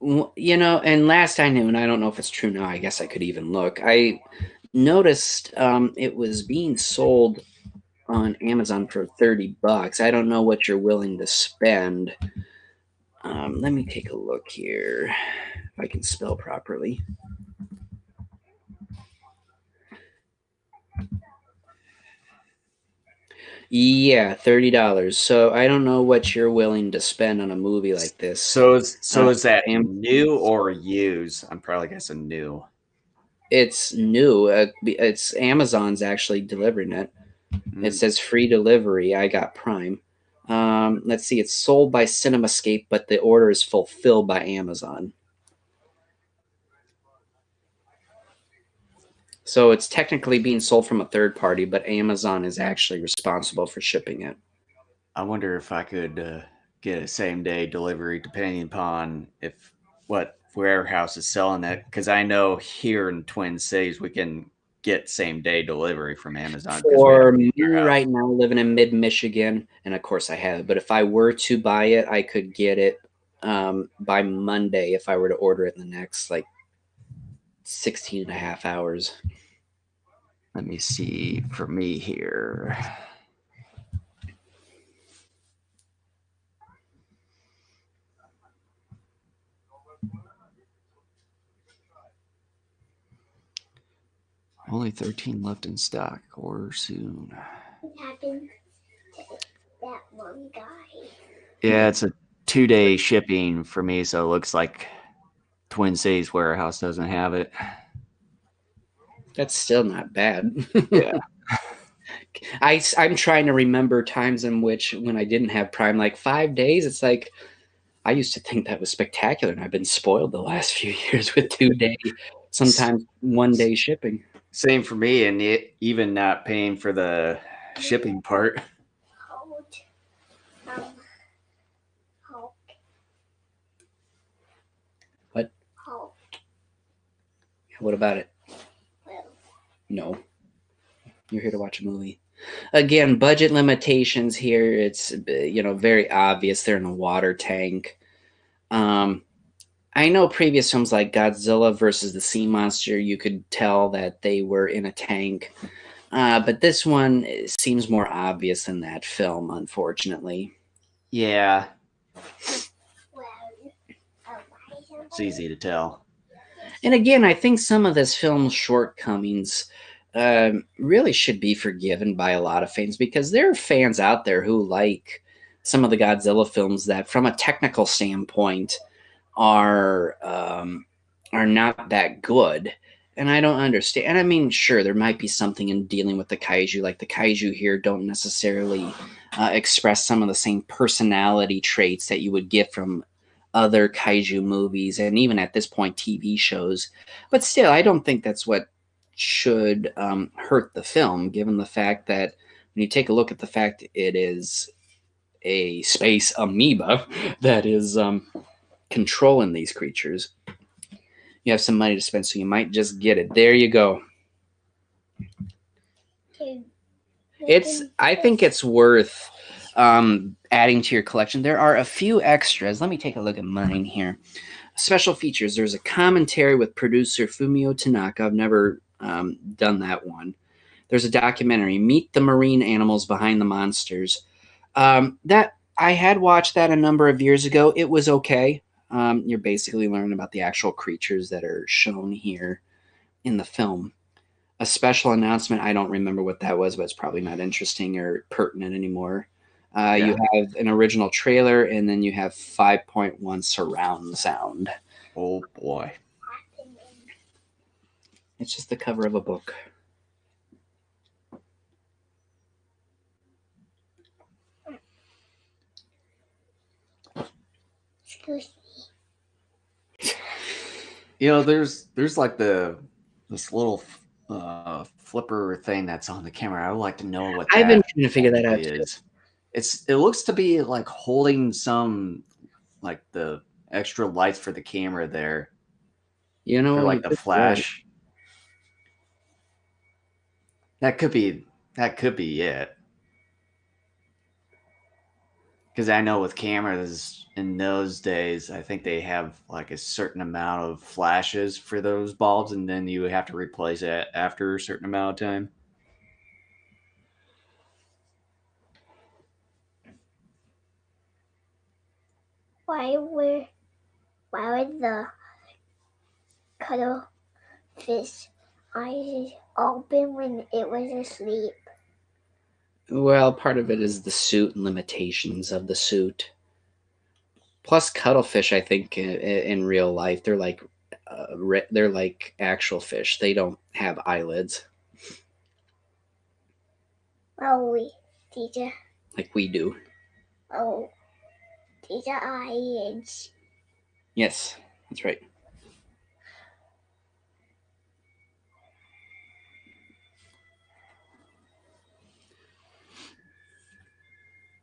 You know, and last I knew, and I don't know if it's true now, I guess I could even look. I noticed it was being sold on Amazon for $30. I don't know what you're willing to spend. Let me take a look here if I can spell properly. Yeah, $30. So I don't know what you're willing to spend on a movie like this. So is that new or used? I'm probably guessing new. It's new. It's Amazon's actually delivering it. It says free delivery. I got Prime. Let's see. It's sold by CinemaScape, but the order is fulfilled by Amazon. So it's technically being sold from a third party, but Amazon is actually responsible for shipping it. I wonder if I could get a same day delivery depending upon if what warehouse is selling it. Because I know here in Twin Cities we can get same day delivery from Amazon. For me right now, living in mid Michigan, and of course I have it, but if I were to buy it, I could get it by Monday if I were to order it in the next like 16 and a half hours. Let me see for me here. Only 13 left in stock, or soon. What happened to that one guy? Yeah, it's a 2-day shipping for me, so it looks like Twin Cities warehouse doesn't have it. That's still not bad. Yeah. I'm trying to remember times in which when I didn't have Prime, like 5 days, it's like I used to think that was spectacular, and I've been spoiled the last few years with 2-day, sometimes 1-day shipping. Same for me, and even not paying for the shipping part. What? What about it? No. You're here to watch a movie. Again, budget limitations here. It's very obvious. They're in a water tank. I know previous films like Godzilla versus the Sea Monster, you could tell that they were in a tank. But this one seems more obvious than that film, unfortunately. Yeah. It's easy to tell. And again, I think some of this film's shortcomings really should be forgiven by a lot of fans, because there are fans out there who like some of the Godzilla films that, from a technical standpoint, are not that good. And I don't understand. I mean, sure, there might be something in dealing with the kaiju. Like the kaiju here don't necessarily express some of the same personality traits that you would get from other kaiju movies, and even at this point, TV shows. But still, I don't think that's what should hurt the film, given the fact that when you take a look at the fact it is a space amoeba that is controlling these creatures, you have some money to spend, so you might just get it. There you go. I think it's worth adding to your collection. There are a few extras. Let me take a look at mine here. Special features. There's a commentary with producer Fumio Tanaka. I've never done that one. There's a documentary, Meet the Marine Animals Behind the Monsters. That I had watched that a number of years ago. It was okay. You're basically learning about the actual creatures that are shown here in the film. A special announcement, I don't remember what that was, but it's probably not interesting or pertinent anymore. You have an original trailer, and then you have 5.1 surround sound. Oh boy. It's just the cover of a book. Excuse me. You know, there's like this little flipper thing that's on the camera. I would like to know what I've been that trying to figure that out actually too. is. It looks to be like holding some like the extra lights for the camera there. You know, For like the you're flash. That could be it. Because I know with cameras in those days, I think they have like a certain amount of flashes for those bulbs, and then you have to replace it after a certain amount of time. Why were the cuttlefish eyes open when it was asleep? Well, part of it is the suit and limitations of the suit. Plus, cuttlefish, I think, in real life, they're like actual fish. They don't have eyelids Oh, teacher. like we do. Oh, teacher eyes. Yes, that's right.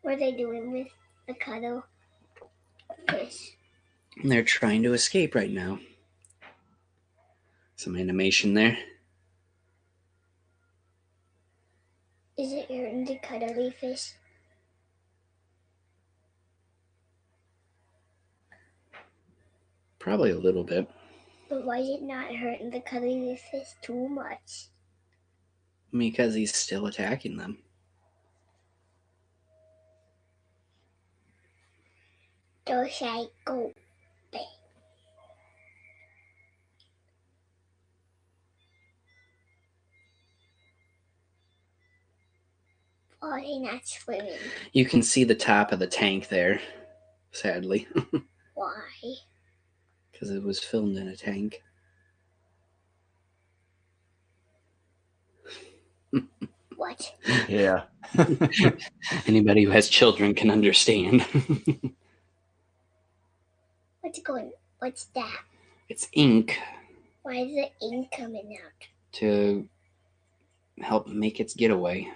What are they doing with the cuttlefish? And they're trying to escape right now. Some animation there. Is it hurting the cuttlefish? Probably a little bit. But why is it not hurting the cuttlefish too much? Because he's still attacking them. Those I go back. Why are they not swimming? You can see the top of the tank there, sadly, Why? because it was filmed in a tank. What? Yeah. Anybody who has children can understand. What's that? It's ink Why is the ink coming out? to help make its getaway.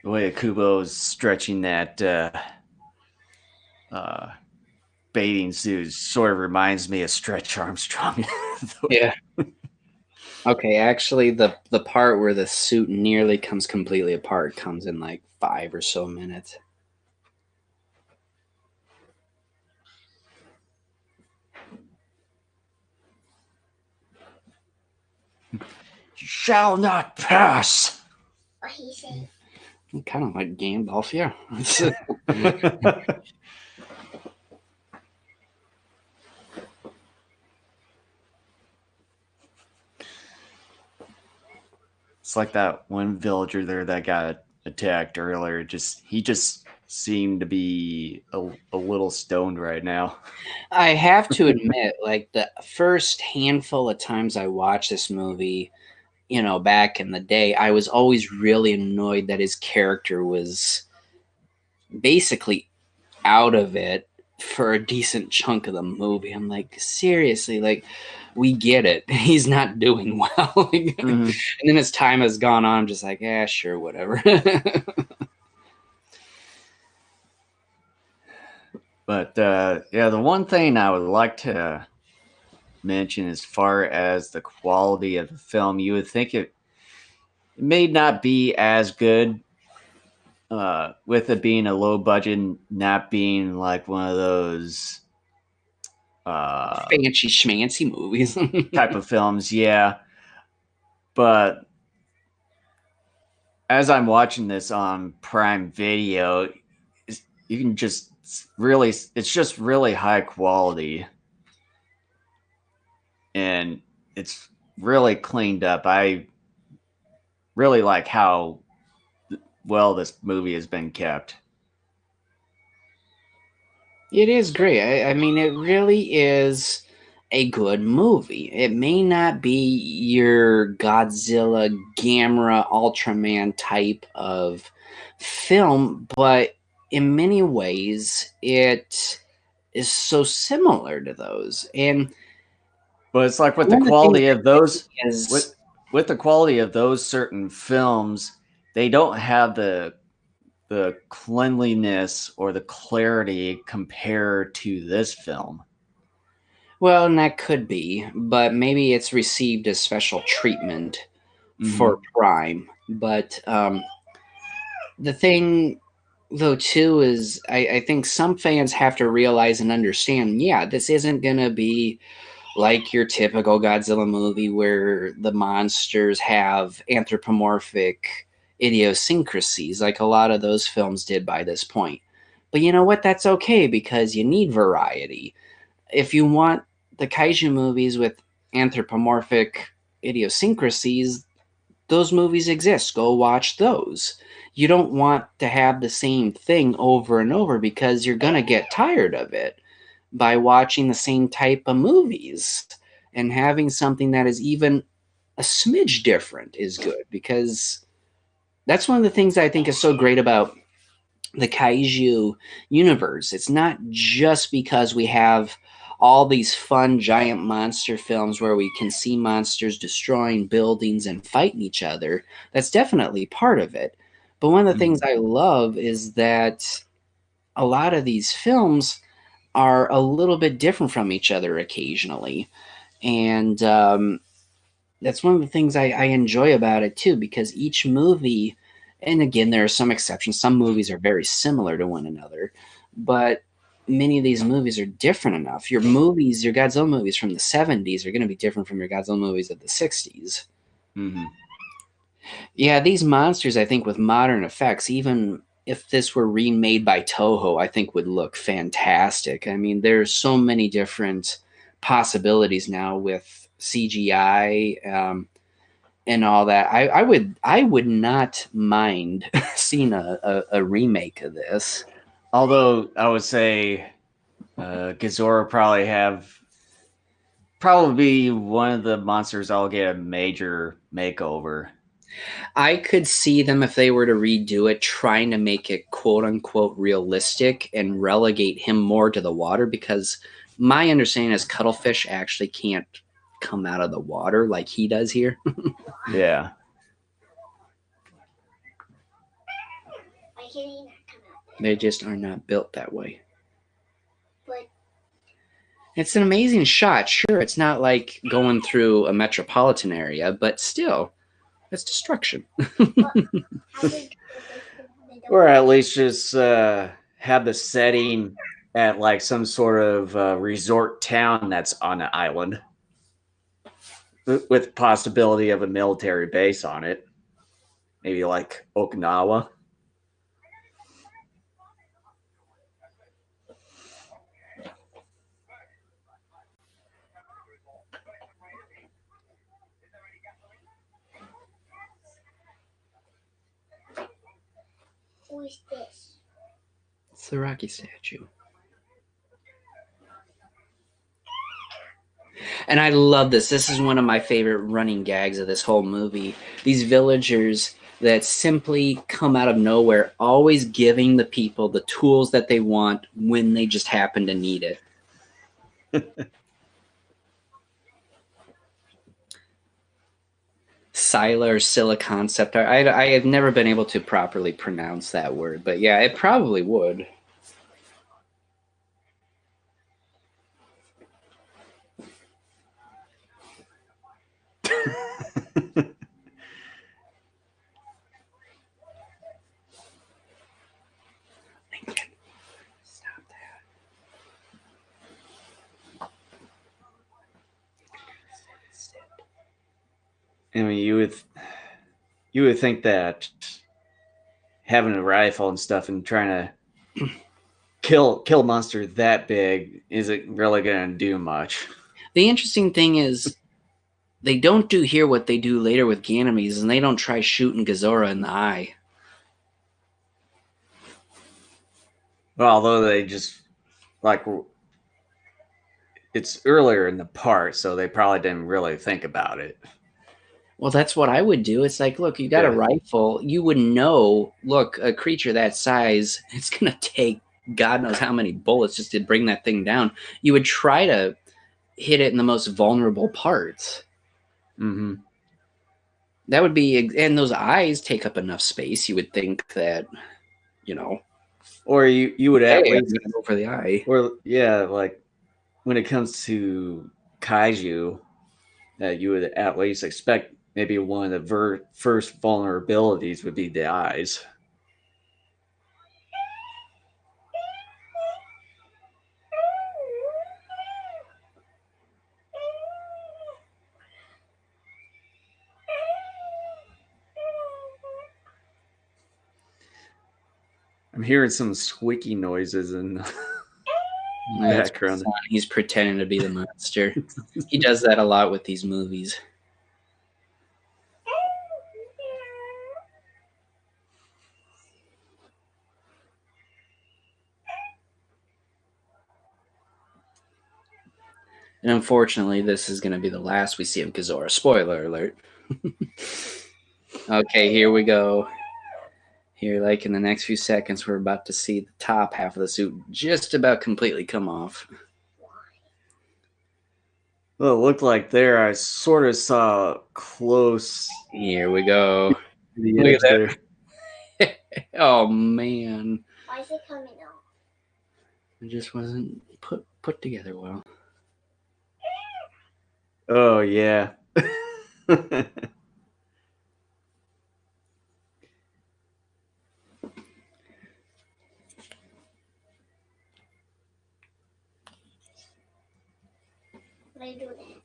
The way Kubo's stretching that bathing suit sort of reminds me of Stretch Armstrong. Yeah. Okay, actually, the part where the suit nearly comes completely apart comes in like 5 or so minutes. You shall not pass. What he say? Kind of like Gandalf, yeah. It's like that one villager there that got attacked earlier. He just seemed to be a little stoned right now. I have to admit, like the first handful of times I watched this movie, back in the day, I was always really annoyed that his character was basically out of it for a decent chunk of the movie. I'm like, seriously, like, we get it. He's not doing well. Mm-hmm. And then as time has gone on, I'm just like, yeah, sure, whatever. But yeah, the one thing I would like to mention as far as the quality of the film, you would think it may not be as good with it being a low budget, not being like one of those Fancy schmancy movies. type of films. Yeah. But as I'm watching this on Prime Video, you can just really, it's just really high quality. And it's really cleaned up. I really like how well this movie has been kept. It is great. I mean, it really is a good movie. It may not be your Godzilla, Gamera, Ultraman type of film, but in many ways, it is so similar to those. And But it's like with the one of the things quality of those, is with the quality of those certain films, they don't have the cleanliness or the clarity compared to this film. well, and that could be, but maybe it's received a special treatment for Prime. But the thing, though, too, is I think some fans have to realize and understand, yeah, this isn't going to be like your typical Godzilla movie where the monsters have anthropomorphic idiosyncrasies like a lot of those films did by this point. But you know what? That's okay because you need variety. If you want the kaiju movies with anthropomorphic idiosyncrasies, those movies exist. Go watch those. You don't want to have the same thing over and over because you're going to get tired of it by watching the same type of movies. And having something that is even a smidge different is good because that's one of the things I think is so great about the kaiju universe. It's not just because we have all these fun giant monster films where we can see monsters destroying buildings and fighting each other. That's definitely part of it. But one of the things I love is that a lot of these films are a little bit different from each other occasionally. And that's one of the things I enjoy about it too, because each movie, and again, there are some exceptions, some movies are very similar to one another, but many of these movies are different enough. Your Godzilla movies from the 70s are going to be different from your Godzilla movies of the 60s. Mm-hmm. Yeah, these monsters, I think, with modern effects, even if this were remade by Toho, I think would look fantastic. I mean, there's so many different possibilities now with CGI and all that. I would not mind seeing a remake of this. Although I would say Gazora probably be one of the monsters I'll get a major makeover. I could see them if they were to redo it, trying to make it quote unquote realistic and relegate him more to the water because my understanding is cuttlefish actually can't come out of the water like he does here. Yeah. Why can he not come out? They just are not built that way. But It's an amazing shot. Sure, it's not like going through a metropolitan area, but still, it's destruction. how did they Or at least just have the setting at like some sort of resort town that's on an island with possibility of a military base on it. Maybe like Okinawa. Who is this? It's the Rocky statue. And I love this. This is one of my favorite running gags of this whole movie. These villagers that simply come out of nowhere, always giving the people the tools that they want when they just happen to need it. Sila or Scylla concept art. I have never been able to properly pronounce that word, but yeah, it probably would. Stop that. I mean, you would think that having a rifle and stuff and trying to kill a monster that big isn't really going to do much. The interesting thing is, they don't do here what they do later with Ganymedes, and they don't try shooting Gazora in the eye. Well, although they just like it's earlier in the part, so they probably didn't really think about it. Well, that's what I would do. It's like, look, you got a Yeah. rifle. You would know, look, a creature that size, it's going to take God knows how many bullets just to bring that thing down. You would try to hit it in the most vulnerable parts. Mm-hmm. That would be, and those eyes take up enough space. You would think that, you know, Or you would at hey, I'm least, gonna go for the eye. or yeah, like when it comes to kaiju, that you would at least expect maybe one of the first vulnerabilities would be the eyes. I'm hearing some squeaky noises in the That's background. son. He's pretending to be the monster. He does that a lot with these movies. And unfortunately, this is going to be the last we see of Gazora. Spoiler alert. Okay, here we go. Here, like in the next few seconds, we're about to see the top half of the suit just about completely come off. Well, it looked like there I sort of saw close Here we go. to the Look edge at there. Oh man, Why is it coming off? it just wasn't put together well. Oh yeah. When I do that,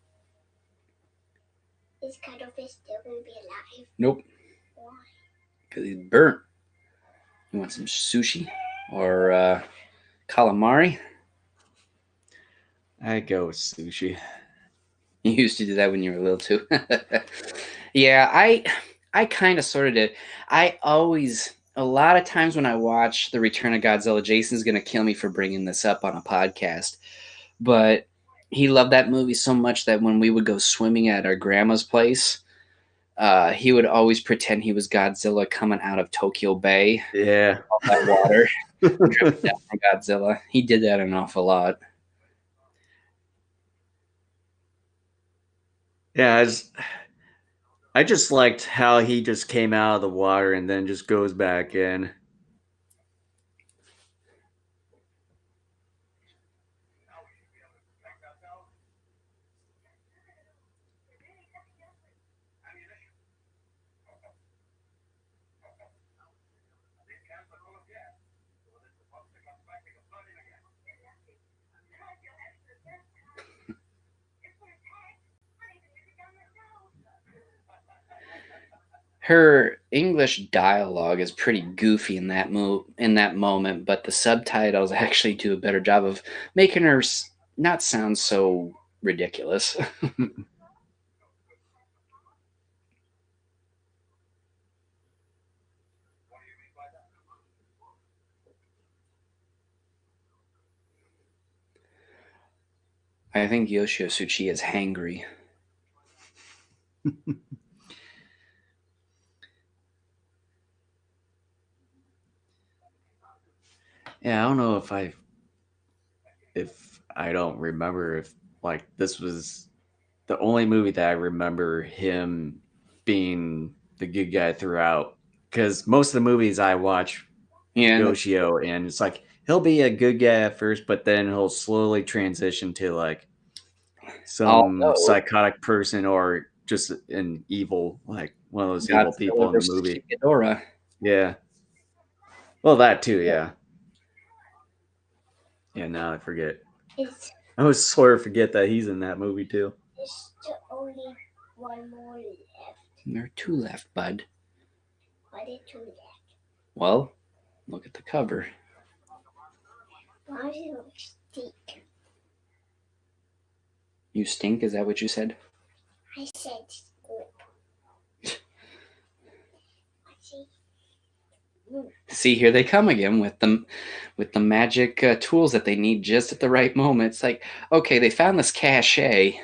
is Cuttlefish still going to be alive? Nope, Why? because he's burnt. You want some sushi or calamari? I go with sushi. You used to do that when you were little too. Yeah, I kind of sort of did. I always, a lot of times when I watch The Return of Godzilla, Jason's gonna kill me for bringing this up on a podcast, but he loved that movie so much that when we would go swimming at our grandma's place, he would always pretend he was Godzilla coming out of Tokyo Bay, Yeah. all that water dripping down from Godzilla. He did that an awful lot. Yeah, I just liked how he just came out of the water and then just goes back in. Her English dialogue is pretty goofy in that moment, but the subtitles actually do a better job of making her not sound so ridiculous. I think Yoshio Tsuchi is hangry. Yeah, I don't know if I don't remember if like this was the only movie that I remember him being the good guy throughout. Because most of the movies I watch Yeah, Yoshio, and it's like he'll be a good guy at first, but then he'll slowly transition to like some although psychotic person or just an evil, like one of those evil people Godzilla in the versus movie. Ghidorah. Yeah. Well, that too, yeah. Yeah, now I forget. It's I always sort of forget that he's in that movie too. the only one more left. There are 2 left, bud. Why did two left? Well, look at the cover. Why do you stick? You stink, is that what you said? I said scoop. I see. See, here they come again with the magic tools that they need just at the right moment. It's like, okay, they found this cachet.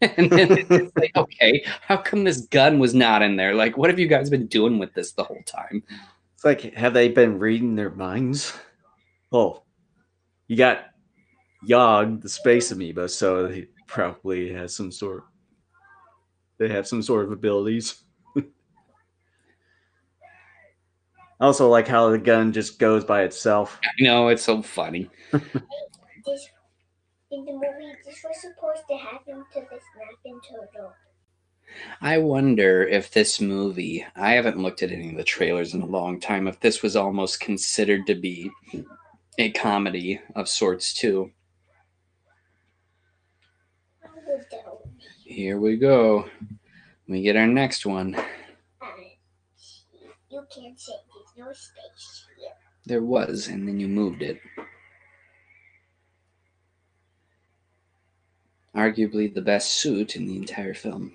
And then it's like, okay, how come this gun was not in there? Like, what have you guys been doing with this the whole time? It's like, have they been reading their minds? Oh, you got Yog, the space amoeba, so he probably has some sort. They have some sort of abilities. I also like how the gun just goes by itself. I know, it's so funny. This in the movie, this was supposed to happen to the snapping turtle. I wonder if this movie, I haven't looked at any of the trailers in a long time, if this was almost considered to be a comedy of sorts too. How would that be? Here we go. We get our next one. You can't say there's no space here. There was, and then you moved it. Arguably the best suit in the entire film.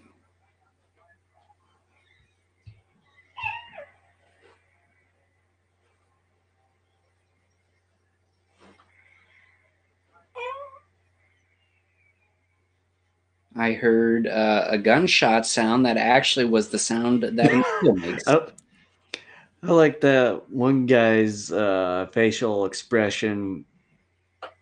I heard a gunshot sound that actually was the sound that an eagle makes. I like that one guy's facial expression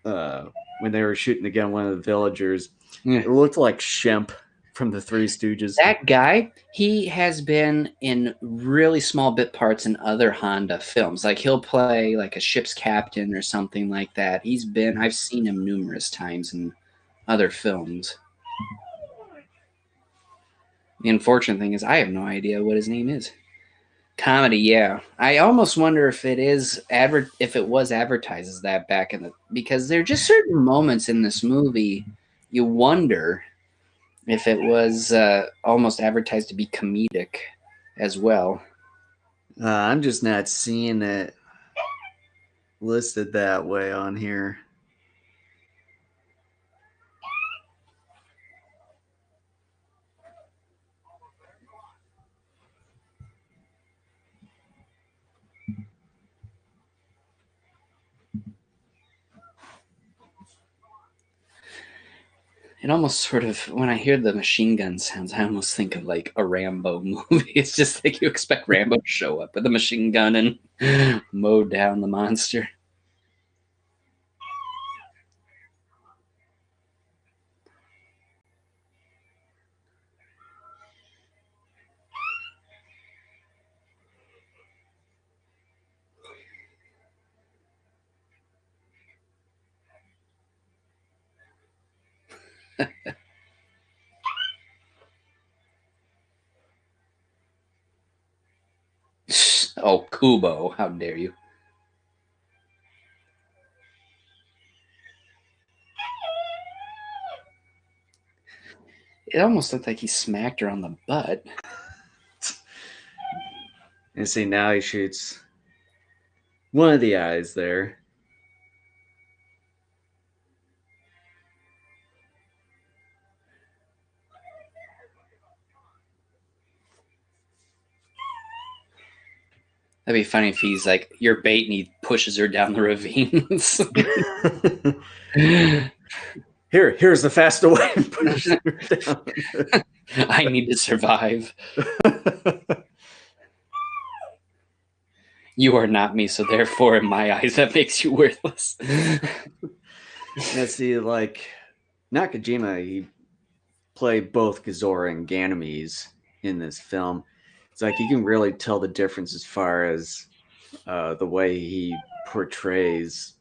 when they were shooting the gun, one of the villagers. Yeah. It looked like Shemp from the Three Stooges. That guy, he has been in really small bit parts in other Honda films. Like he'll play like a ship's captain or something like that. I've seen him numerous times in other films. The unfortunate thing is I have no idea what his name is. Comedy, yeah. I almost wonder if it is if it was advertised as that back in the, because there are just certain moments in this movie you wonder if it was almost advertised to be comedic as well. I'm just not seeing it listed that way on here. It almost sort of, when I hear the machine gun sounds, I almost think of like a Rambo movie. It's just like you expect Rambo to show up with a machine gun and mow down the monster. Oh, Kubo, how dare you. It almost looked like he smacked her on the butt. And see, now he shoots one of the eyes there. That'd be funny if he's like, your bait, and he pushes her down the ravines. Here's the faster way. Put his spear down. I need to survive. You are not me, so therefore, in my eyes, that makes you worthless. Let's see, like Nakajima, he played both Gazora and Ganymedes in this film. It's like you can really tell the difference as far as the way he portrays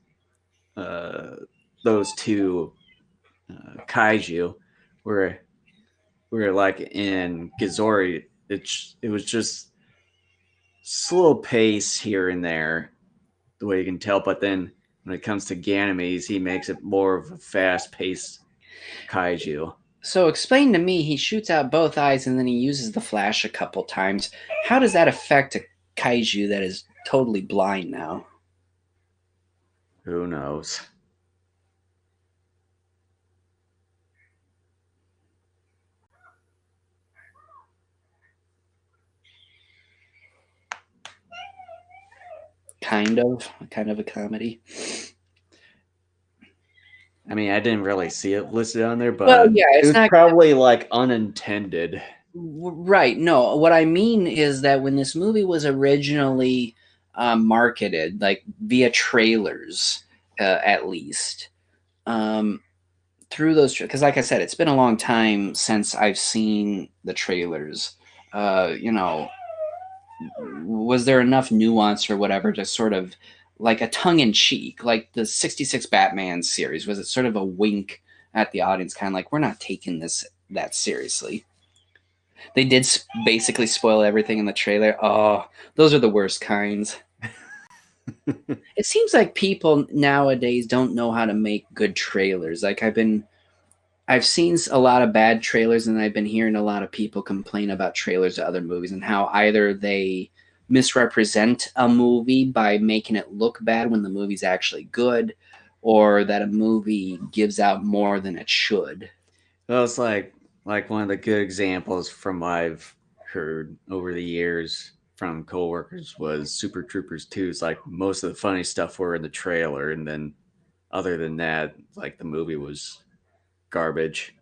those two kaiju, where like in Gazora, it was just slow pace here and there, the way you can tell. But then when it comes to Ganymedes, he makes it more of a fast paced kaiju. So explain to me, he shoots out both eyes and then he uses the flash a couple times. How does that affect a kaiju that is totally blind now? Who knows? Kind of a comedy. I mean, I didn't really see it listed on there, but Well, yeah, it's it was not probably like unintended. right. No, what I mean is that when this movie was originally marketed, like via trailers, at least, through those, because like I said, it's been a long time since I've seen the trailers. You know, was there enough nuance or whatever to sort of like a tongue in cheek, like the 66 Batman series? Was it sort of a wink at the audience, kind of like, we're not taking this that seriously? They did basically spoil everything in the trailer. Oh, those are the worst kinds. It seems like people nowadays don't know how to make good trailers. Like I've seen a lot of bad trailers, and I've been hearing a lot of people complain about trailers to other movies and how either they misrepresent a movie by making it look bad when the movie's actually good, or that a movie gives out more than it should. Well, it's like one of the good examples from what I've heard over the years from coworkers was Super Troopers 2. It's like most of the funny stuff were in the trailer, and then other than that, like the movie was garbage.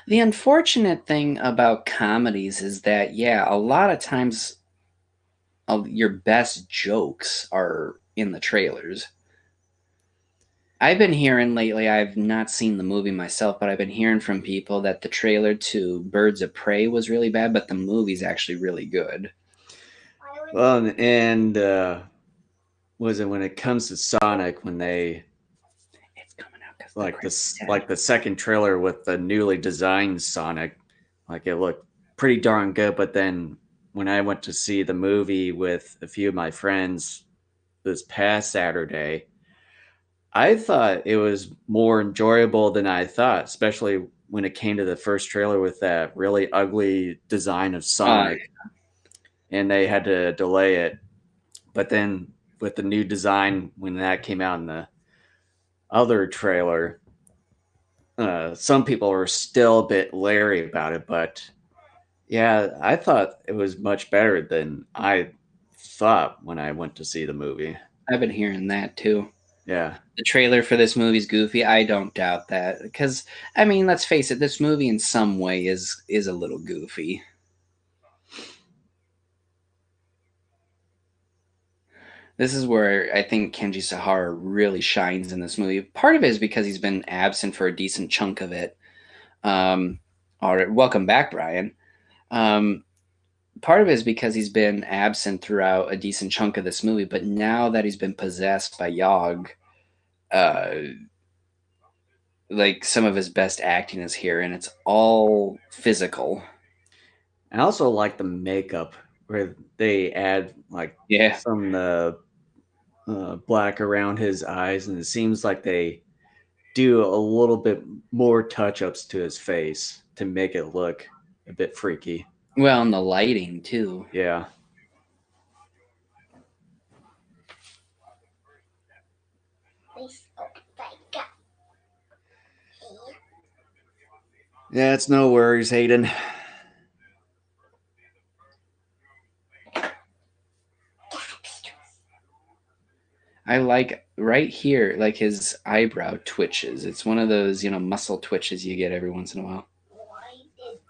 The unfortunate thing about comedies is that, yeah, a lot of times your best jokes are in the trailers. I've been hearing lately, I've not seen the movie myself, but I've been hearing from people that the trailer to Birds of Prey was really bad, but the movie's actually really good. Well, and was it when it comes to Sonic when they It's coming out because like the second trailer with the newly designed Sonic, like it looked pretty darn good. But then when I went to see the movie with a few of my friends this past Saturday, I thought it was more enjoyable than I thought, especially when it came to the first trailer with that really ugly design of Sonic, and they had to delay it. But then with the new design, when that came out in the other trailer, some people were still a bit leery about it. But yeah, I thought it was much better than I thought when I went to see the movie. I've been hearing that too. Yeah. The trailer for this movie's goofy. I don't doubt that, because I mean, let's face it, this movie in some way is a little goofy. This is where I think Kenji Sahara really shines in this movie. Part of it is because he's been absent for a decent chunk of it. All right, welcome back, Brian. Part of it is because he's been absent throughout a decent chunk of this movie, but now that he's been possessed by Yog, like some of his best acting is here, and it's all physical. I also like the makeup where they add like some black around his eyes, and it seems like they do a little bit more touch-ups to his face to make it look a bit freaky. Well, and the lighting too. Yeah. Yeah, it's no worries, Hayden. I like right here, like his eyebrow twitches. It's one of those, muscle twitches you get every once in a while. Why did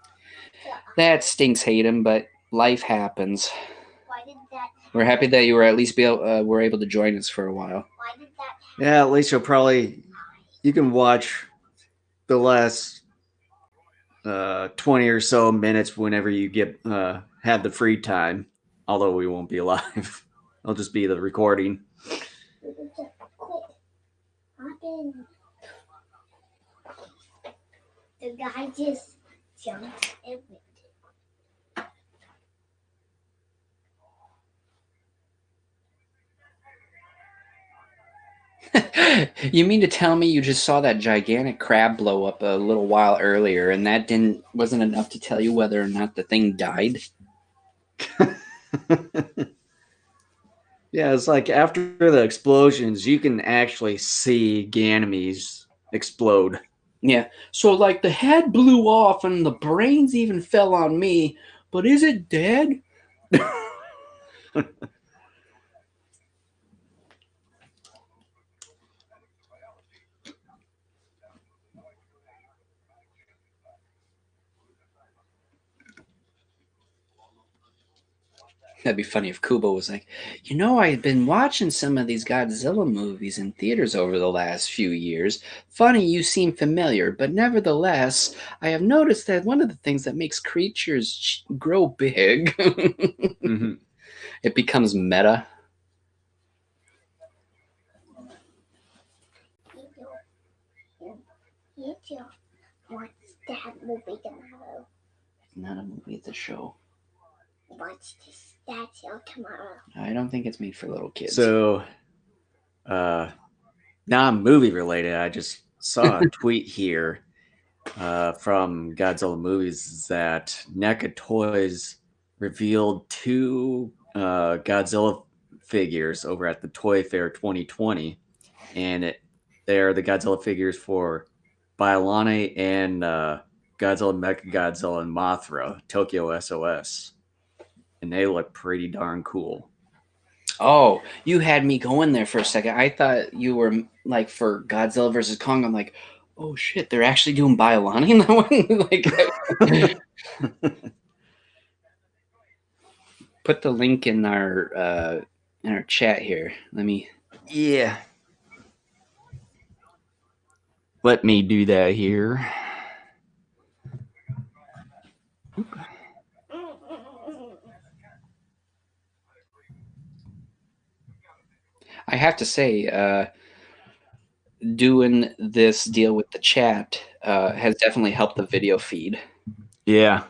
the, That stinks, Hayden, but life happens. why did that We're happy that you were at least were able to join us for a while. why did that Yeah, at least you can watch the last 20 or so minutes whenever you get have the free time. Although we won't be live, it'll just be the recording. quit happen? The guy just jumped and went. You mean to tell me you just saw that gigantic crab blow up a little while earlier, and that wasn't enough to tell you whether or not the thing died? Yeah, it's like after the explosions, you can actually see Ganymedes explode. Yeah. So like the head blew off and the brains even fell on me, but is it dead? That'd be funny if Kubo was like, I've been watching some of these Godzilla movies in theaters over the last few years. Funny, you seem familiar, but nevertheless, I have noticed that one of the things that makes creatures grow big, Mm-hmm. it becomes meta. What's that movie tomorrow? It's not a movie, it's a show. Watch that show tomorrow. I don't think it's made for little kids. So, non-movie related, I just saw a tweet here from Godzilla Movies that NECA Toys revealed 2 Godzilla figures over at the Toy Fair 2020, and they're the Godzilla figures for Bylane and Godzilla, Mechagodzilla, and Mothra, Tokyo SOS, and they look pretty darn cool. Oh, you had me going there for a second. I thought you were like for Godzilla versus Kong. I'm like, oh shit, they're actually doing Bylane in that one. Like, put the link in our chat here. Let me do that here. I have to say, doing this deal with the chat has definitely helped the video feed. Yeah.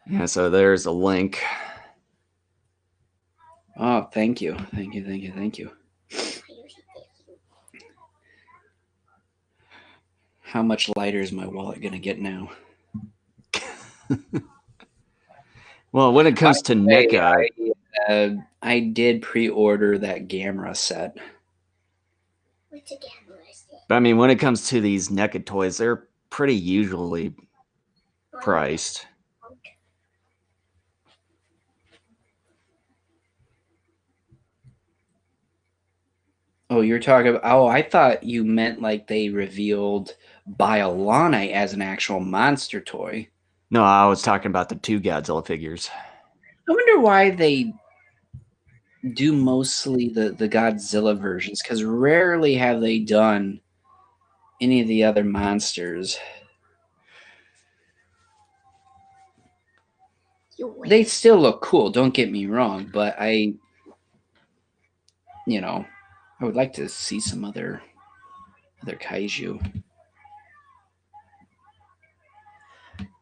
Yeah, so there's a link. Oh, thank you. Thank you, thank you, thank you. How much lighter is my wallet going to get now? Well, when it comes to NECA, I did pre-order that Gamera set. What's a Gamera set? But I mean, when it comes to these NECA toys, they're pretty usually priced. Oh, you're talking about... Oh, I thought you meant like they revealed Bylane as an actual monster toy. No, I was talking about the 2 Godzilla figures. I wonder why they do mostly the Godzilla versions, because rarely have they done any of the other monsters. They still look cool, don't get me wrong, but I would like to see some other kaiju.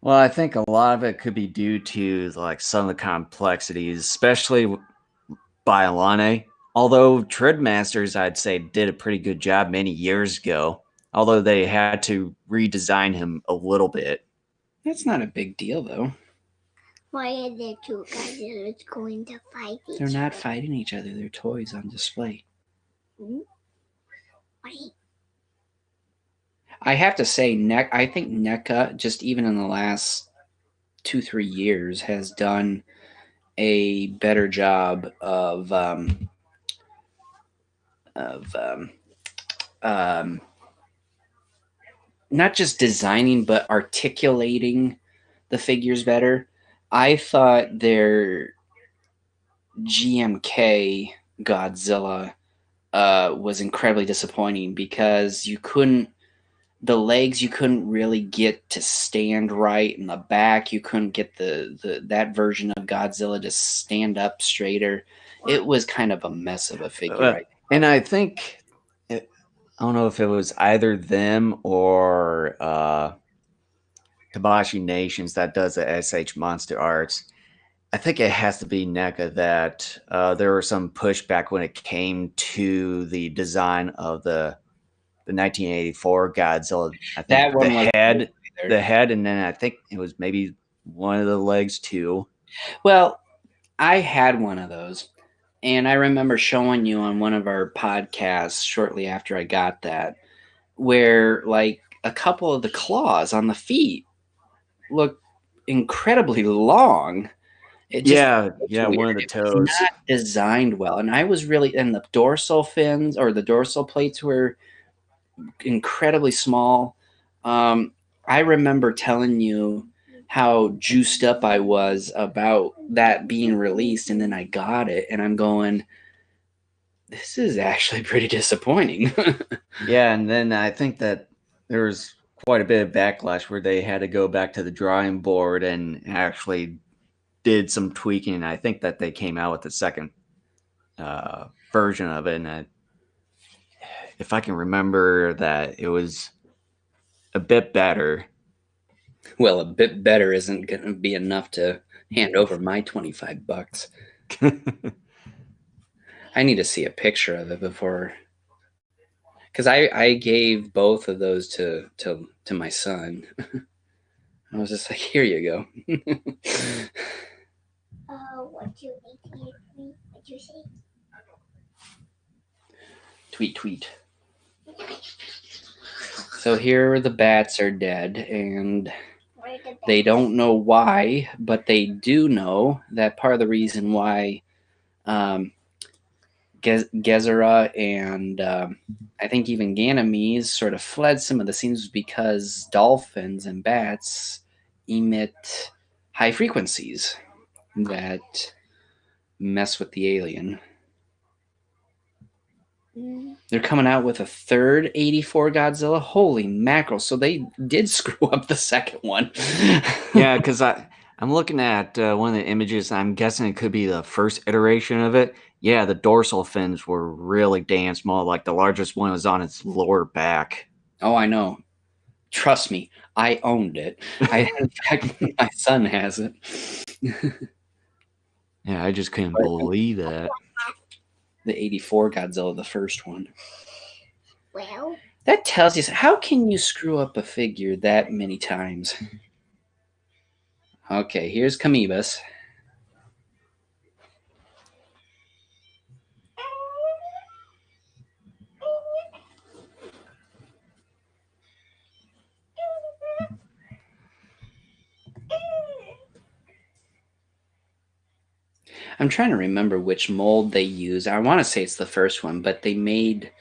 Well, I think a lot of it could be due to like some of the complexities, especially Bylane. Although Tridmasters, I'd say, did a pretty good job many years ago. Although they had to redesign him a little bit. That's not a big deal, though. Why are there 2 Godzillas going to fight each other? They're not fighting each other. They're toys on display. Why? I have to say, I think NECA, just even in the last 2-3 years, has done a better job of of um, um, not just designing but articulating the figures better. I thought their GMK Godzilla was incredibly disappointing because the legs you couldn't really get to stand right, and the back you couldn't get the that version of Godzilla to stand up straighter. It was kind of a mess of a figure. And I think I don't know if it was either them or Tabashi Nations that does the SH Monster Arts. I think it has to be NECA that there was some pushback when it came to the design of the 1984 Godzilla. I think That one was the head, and then I think it was maybe one of the legs too. Well, I had one of those, and I remember showing you on one of our podcasts shortly after I got that, where like a couple of the claws on the feet look incredibly long. It just one of the It toes. was not designed well, and I was really and the dorsal fins or the dorsal plates were incredibly small. I remember telling you how juiced up I was about that being released, and then I got it, and I'm going, this is actually pretty disappointing. Yeah, and then I think that there was quite a bit of backlash where they had to go back to the drawing board and actually did some tweaking. And I think that they came out with the second version of it, and if I can remember, that it was a bit better. Well, a bit better isn't going to be enough to hand over my $25. I need to see a picture of it before, because I gave both of those to my son. I was just like, here you go. What you need me? What you say? Tweet. So here the bats are dead, and they don't know why, but they do know that part of the reason why Gezera and I think even Ganymede sort of fled some of the scenes because dolphins and bats emit high frequencies that mess with the alien. They're coming out with a third 84 Godzilla. Holy mackerel. So they did screw up the second one. Yeah, because I'm looking at one of the images. I'm guessing it could be the first iteration of it. Yeah, the dorsal fins were really damn small. Like the largest one was on its lower back. Oh, I know. Trust me, I owned it. In fact, my son has it. Yeah, I just couldn't believe that. The 84 Godzilla, the first one. Well, that tells you, how can you screw up a figure that many times? Okay, here's Kamibas. I'm trying to remember which mold they use. I want to say it's the first one, but they made,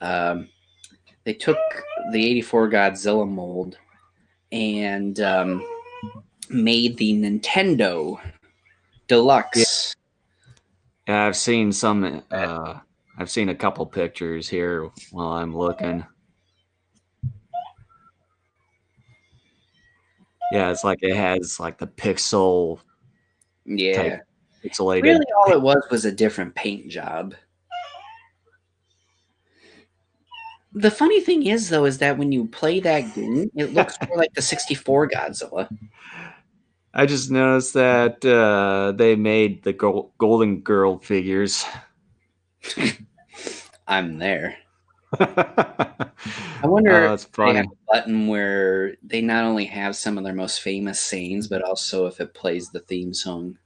they took the 84 Godzilla mold and made the Nintendo Deluxe. Yeah, I've seen some. I've seen a couple pictures here while I'm looking. Yeah, it's like it has like the pixel. Yeah. Pixelated. Really, all it was a different paint job. The funny thing is, though, is that when you play that game, it looks more like the 64 Godzilla. I just noticed that they made the Golden Girl figures. I'm there. I wonder if they have a button where they not only have some of their most famous scenes, but also if it plays the theme song.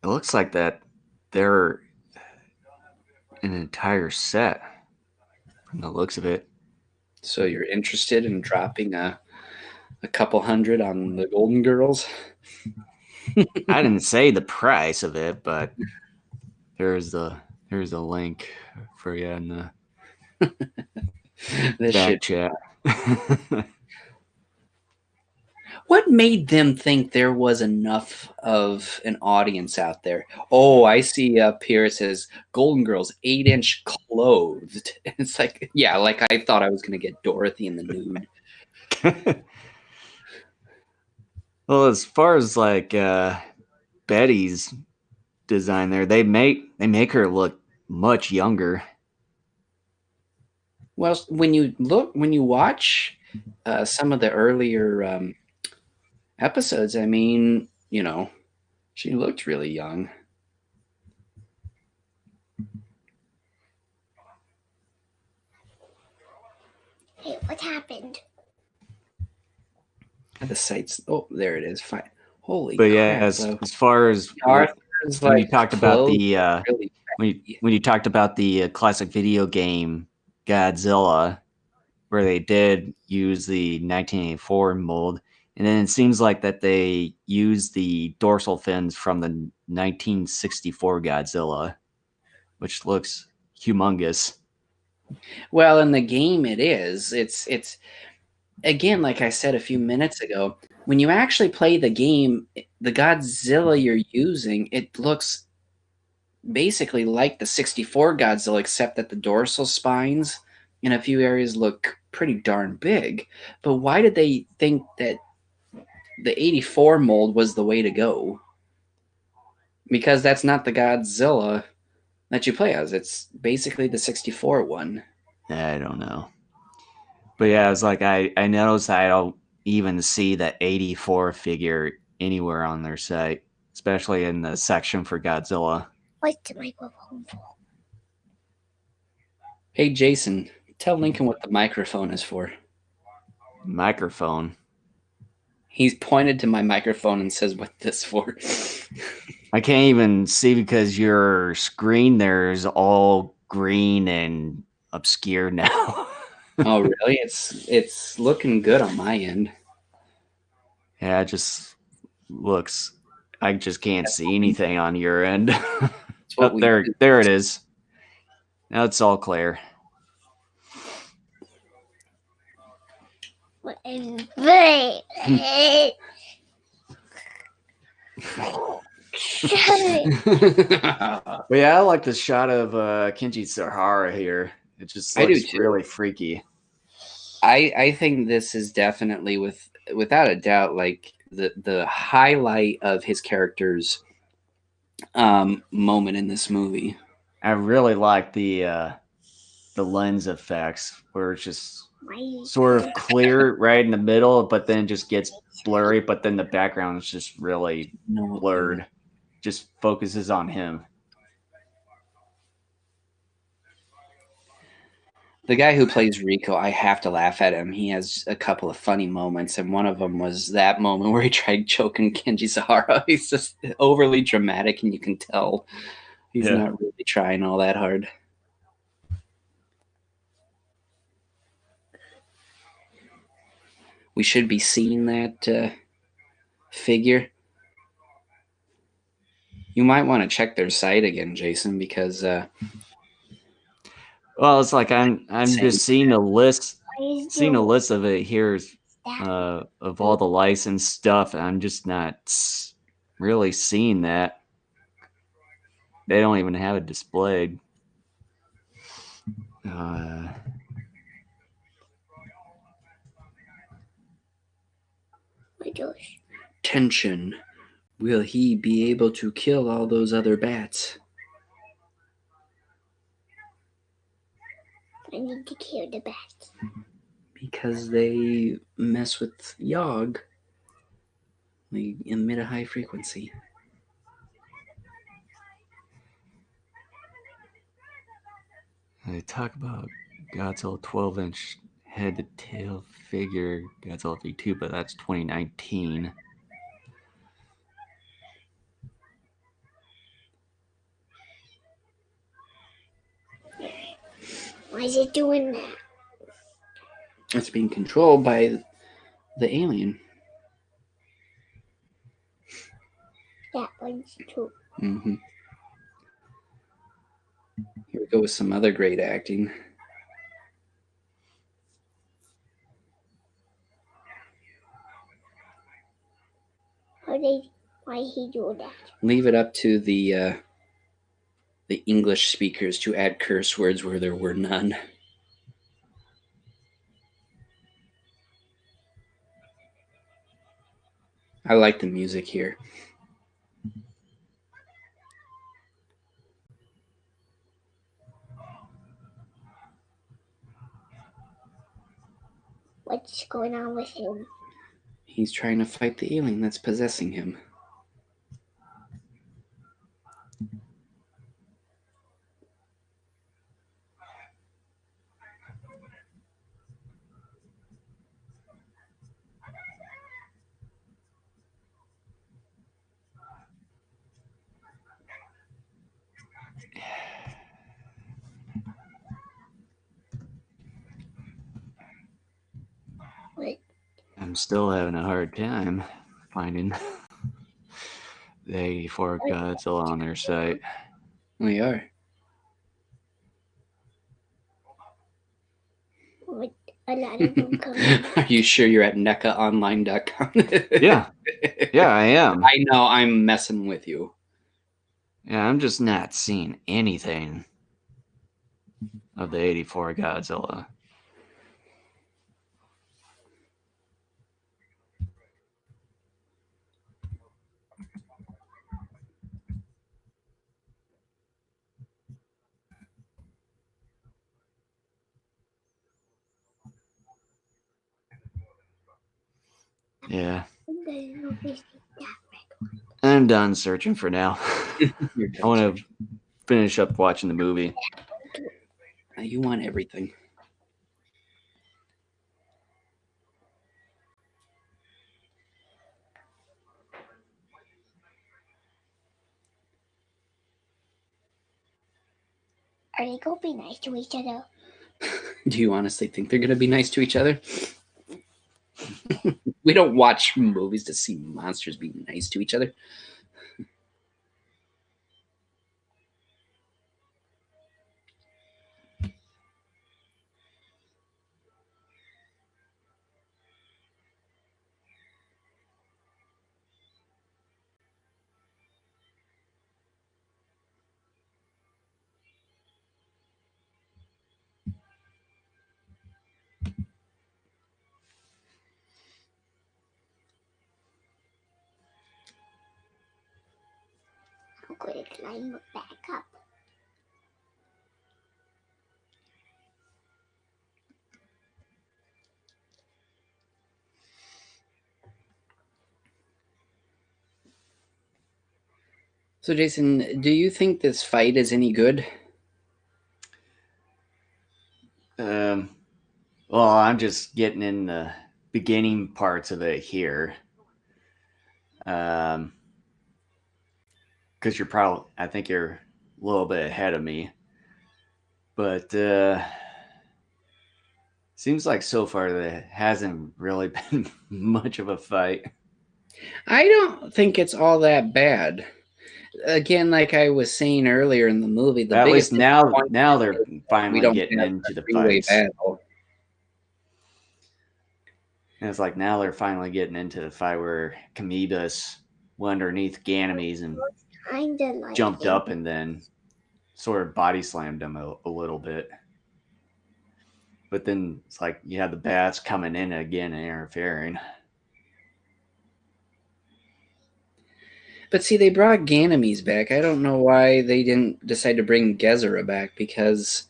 It looks like that they're an entire set from the looks of it. So you're interested in dropping a A couple hundred on the Golden Girls. I didn't say the price of it, but here's a link for you in the This back shit. chat. What made them think there was enough of an audience out there? Oh, I see up here it says Golden Girls 8-inch clothed. It's like, yeah, like I thought I was going to get Dorothy in the nude. Well, as far as like Betty's design there, they make her look much younger. Well, when you watch some of the earlier episodes, I mean, she looked really young. Hey, what happened? The sights. Oh, there it is. Fine. Holy But crap! yeah, as far as Arthur's when you like talked about clothes the are really when you talked about the classic video game Godzilla, where they did use the 1984 mold, and then it seems like that they used the dorsal fins from the 1964 Godzilla, which looks humongous. well in the game. It is. It's again, like I said a few minutes ago. When you actually play the game, the Godzilla you're using, it looks basically like the 64 Godzilla, except that the dorsal spines in a few areas look pretty darn big. But why did they think that the 84 mold was the way to go? Because that's not the Godzilla that you play as. It's basically the 64 one. I don't know. But yeah, it's like I noticed I don't even see the 84 figure anywhere on their site, especially in the section for Godzilla. What's the microphone for? Hey, Jason, tell Lincoln what the microphone is for. Microphone. He's pointed to my microphone and says, "What this for?" I can't even see because your screen there is all green and obscure now. Oh, really? It's looking good on my end. Yeah, it just looks. I just can't see anything on your end. It's what Oh, we there, do. there it is. Now it's all clear. What is it? But yeah, I like the shot of Kenji Sahara here. It just I do looks too. really freaky. I think this is definitely without a doubt like the highlight of his character's moment in this movie. I really like the lens effects where it's just sort of clear right in the middle, but then just gets blurry. But then the background is just really blurred. Just focuses on him. The guy who plays Rico, I have to laugh at him. He has a couple of funny moments, and one of them was that moment where he tried choking Kenji Sahara. He's just overly dramatic, and you can tell he's not really trying all that hard. We should be seeing that figure. You might want to check their site again, Jason, because well, it's like I'm just seeing a list of it here of all the licensed stuff. I'm just not really seeing that. They don't even have it displayed. My gosh. tension. Will he be able to kill all those other bats? I need to kill the bats. Because they mess with Yogg. They emit a high frequency. They talk about Godzilla 12-inch head to tail figure Godzilla V2, but that's 2019. Why is it doing that? It's being controlled by The alien. That one's too. Mm-hmm. Here we go with some other great acting. Why he do that? Leave it up to the English speakers to add curse words where there were none. I like the music here. What's going on with him? He's trying to fight the alien that's possessing him. What? I'm still having a hard time finding the 84 Godzilla on their site. We are. What? A lot of them come in. Are you sure you're at NECAonline.com? Yeah, I am. I know, I'm messing with you. Yeah, I'm just not seeing anything of the 84 Godzilla. Yeah. I'm done searching for now. I want to finish up watching the movie. You want everything. Are they gonna be nice to each other? Do you honestly think they're going to be nice to each other? We don't watch movies to see monsters be nice to each other. I'm gonna climb back up. So, Jason, do you think this fight is any good? Well, I'm just getting in the beginning parts of it here. Because I think you're a little bit ahead of me. But seems like so far there hasn't really been much of a fight. I don't think it's all that bad. Again, like I was saying earlier in the movie, the At biggest least now disappointment they're is we finally don't getting have into a the three-way fights. battle. And it's like now they're finally getting into the fight where Amoebas went underneath Ganymedes and Kinda like jumped him. up and then sort of body slammed him a little bit. But then it's like you had the bats coming in again and interfering. But see, they brought Ganymedes back. I don't know why they didn't decide to bring Gezera back, because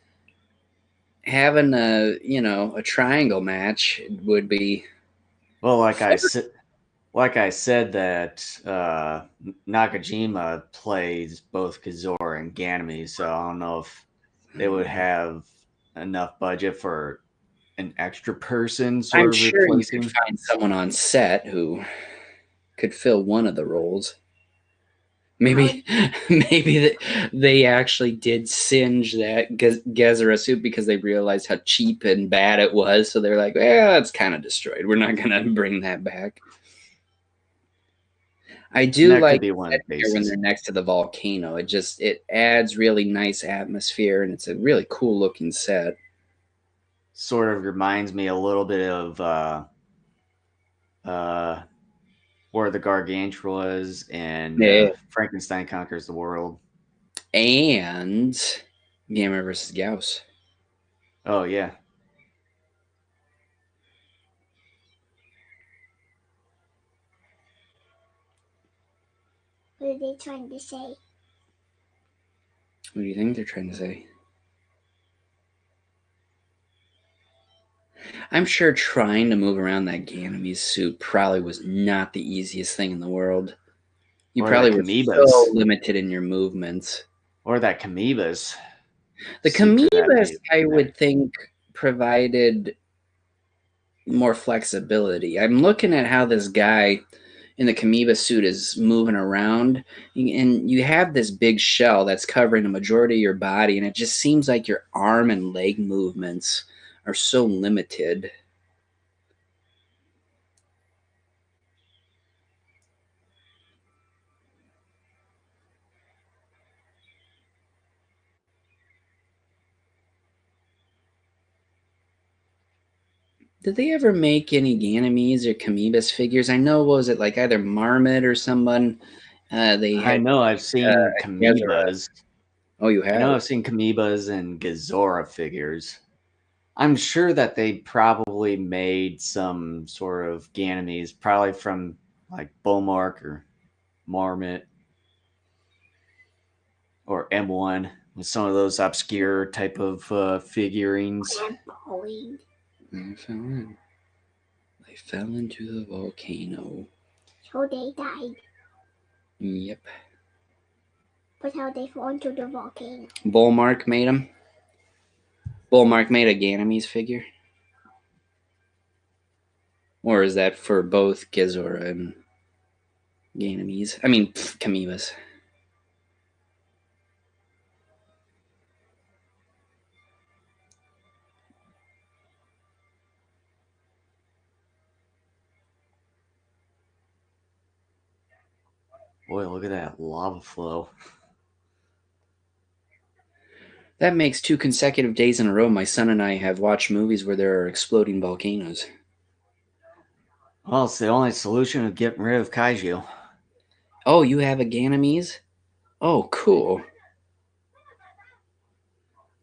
having a triangle match would be. Well, like I said that Nakajima plays both Kazor and Ganymede, so I don't know if they would have enough budget for an extra person I'm sort of sure you replacing. could find someone on set who could fill one of the roles. Maybe they actually did singe that Gezera suit because they realized how cheap and bad it was. So they're like, "Well, it's kind of destroyed. We're not gonna bring that back." I do That could like be one of the here when bases. they're next to the volcano. It adds really nice atmosphere, and it's a really cool looking set. Sort of reminds me a little bit of where the Gargantuas and Yeah. Frankenstein Conquers the World. And Gamera versus Gauss. Oh yeah, What are they trying to say? What do you think they're trying to say? I'm sure trying to move around that Ganymede suit probably was not the easiest thing in the world. You or probably the were Camoebas, so limited in your movements. or that Camoebas. The suit for that Camoebas, dude. I would think, provided more flexibility. I'm looking at how this guy in the Camoeba suit is moving around, and you have this big shell that's covering the majority of your body, and it just seems like your arm and leg movements are so limited. Did they ever make any Ganymede or Camoebas figures? I know, what was it, like either Marmot or someone? They I had know I've seen Gezera. Camoebas. Oh, you I know have? I've seen Camoebas and Gazora figures. I'm sure that they probably made some sort of Ganymedes, probably from like Beaumark or Marmot or M1 with some of those obscure type of figurines. I'm going. They fell in. They fell into the volcano. So they died. Yep. But how they fall into the volcano? Bullmark made them. Bullmark made a Ganymede figure. Or is that for both Gizora and Ganymedes? I mean, Camoebas. Boy, look at that lava flow. That makes 2 consecutive days in a row my son and I have watched movies where there are exploding volcanoes. Well, it's the only solution of getting rid of Kaiju. Oh, you have a Ganymede? Oh, cool. I'm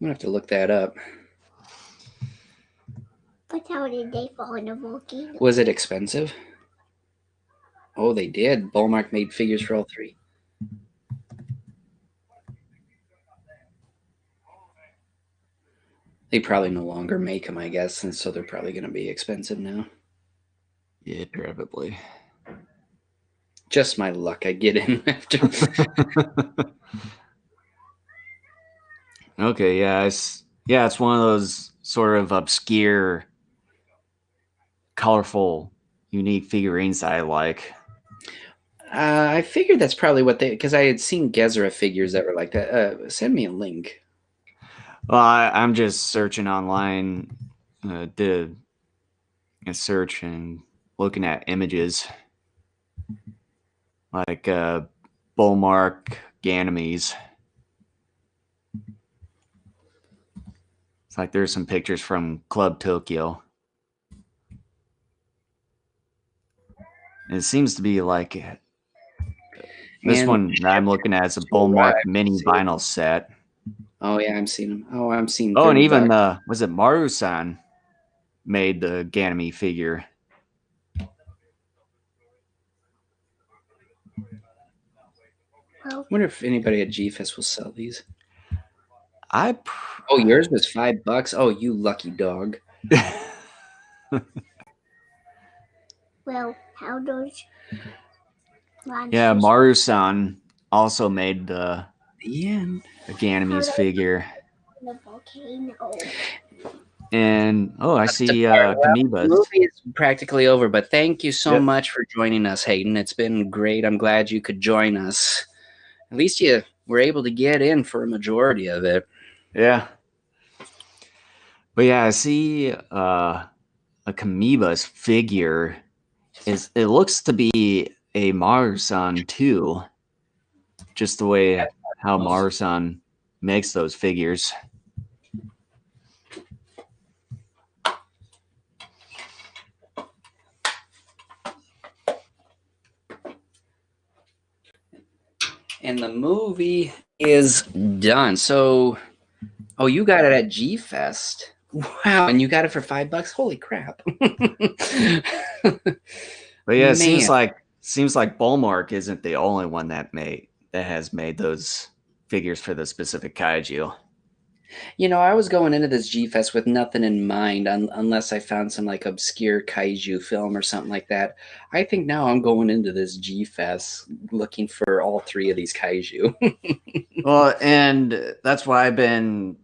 gonna have to look that up. But how did they fall in the volcano? Was it expensive? Oh, they did. Bullmark made figures for all 3. They probably no longer make them, I guess, and so they're probably going to be expensive now. Yeah, probably. Just my luck. I get in after. Okay, yeah, it's one of those sort of obscure, colorful, unique figurines that I like. I figured that's probably what they, because I had seen Gezera figures that were like that. Send me a link. Well, I'm just searching online, did a search and looking at images like Beaumark Ganymedes. It's like there's some pictures from Club Tokyo. And it seems to be like this one that I'm looking at is a Beaumark mini vinyl set. Oh yeah, I'm seeing them. Oh, I'm seeing. Oh, and even $30. was it Maru-san made the Ganymede figure? Well, I wonder if anybody at GFest will sell these. Oh, yours was $5. Oh, you lucky dog. well, how those Yeah, Maru-san also made the Ganymede's figure. the volcano. And I see The Amoebas. movie is practically over, but thank you so much for joining us, Hayden. It's been great. I'm glad you could join us. At least you were able to get in for a majority of it. Yeah. But yeah, I see a Amoeba's figure. It looks to be a Mars-san too. Just the way how Mars-san makes those figures. And the movie is done. So, oh, you got it at G Fest. Wow, and you got it for $5. Holy crap! But yeah, it Man. seems like Bullmark isn't the only one that has made those figures for the specific kaiju. You know, I was going into this G Fest with nothing in mind, unless I found some like obscure kaiju film or something like that. I think now I'm going into this G Fest looking for all three of these kaiju. Well, and that's what I've been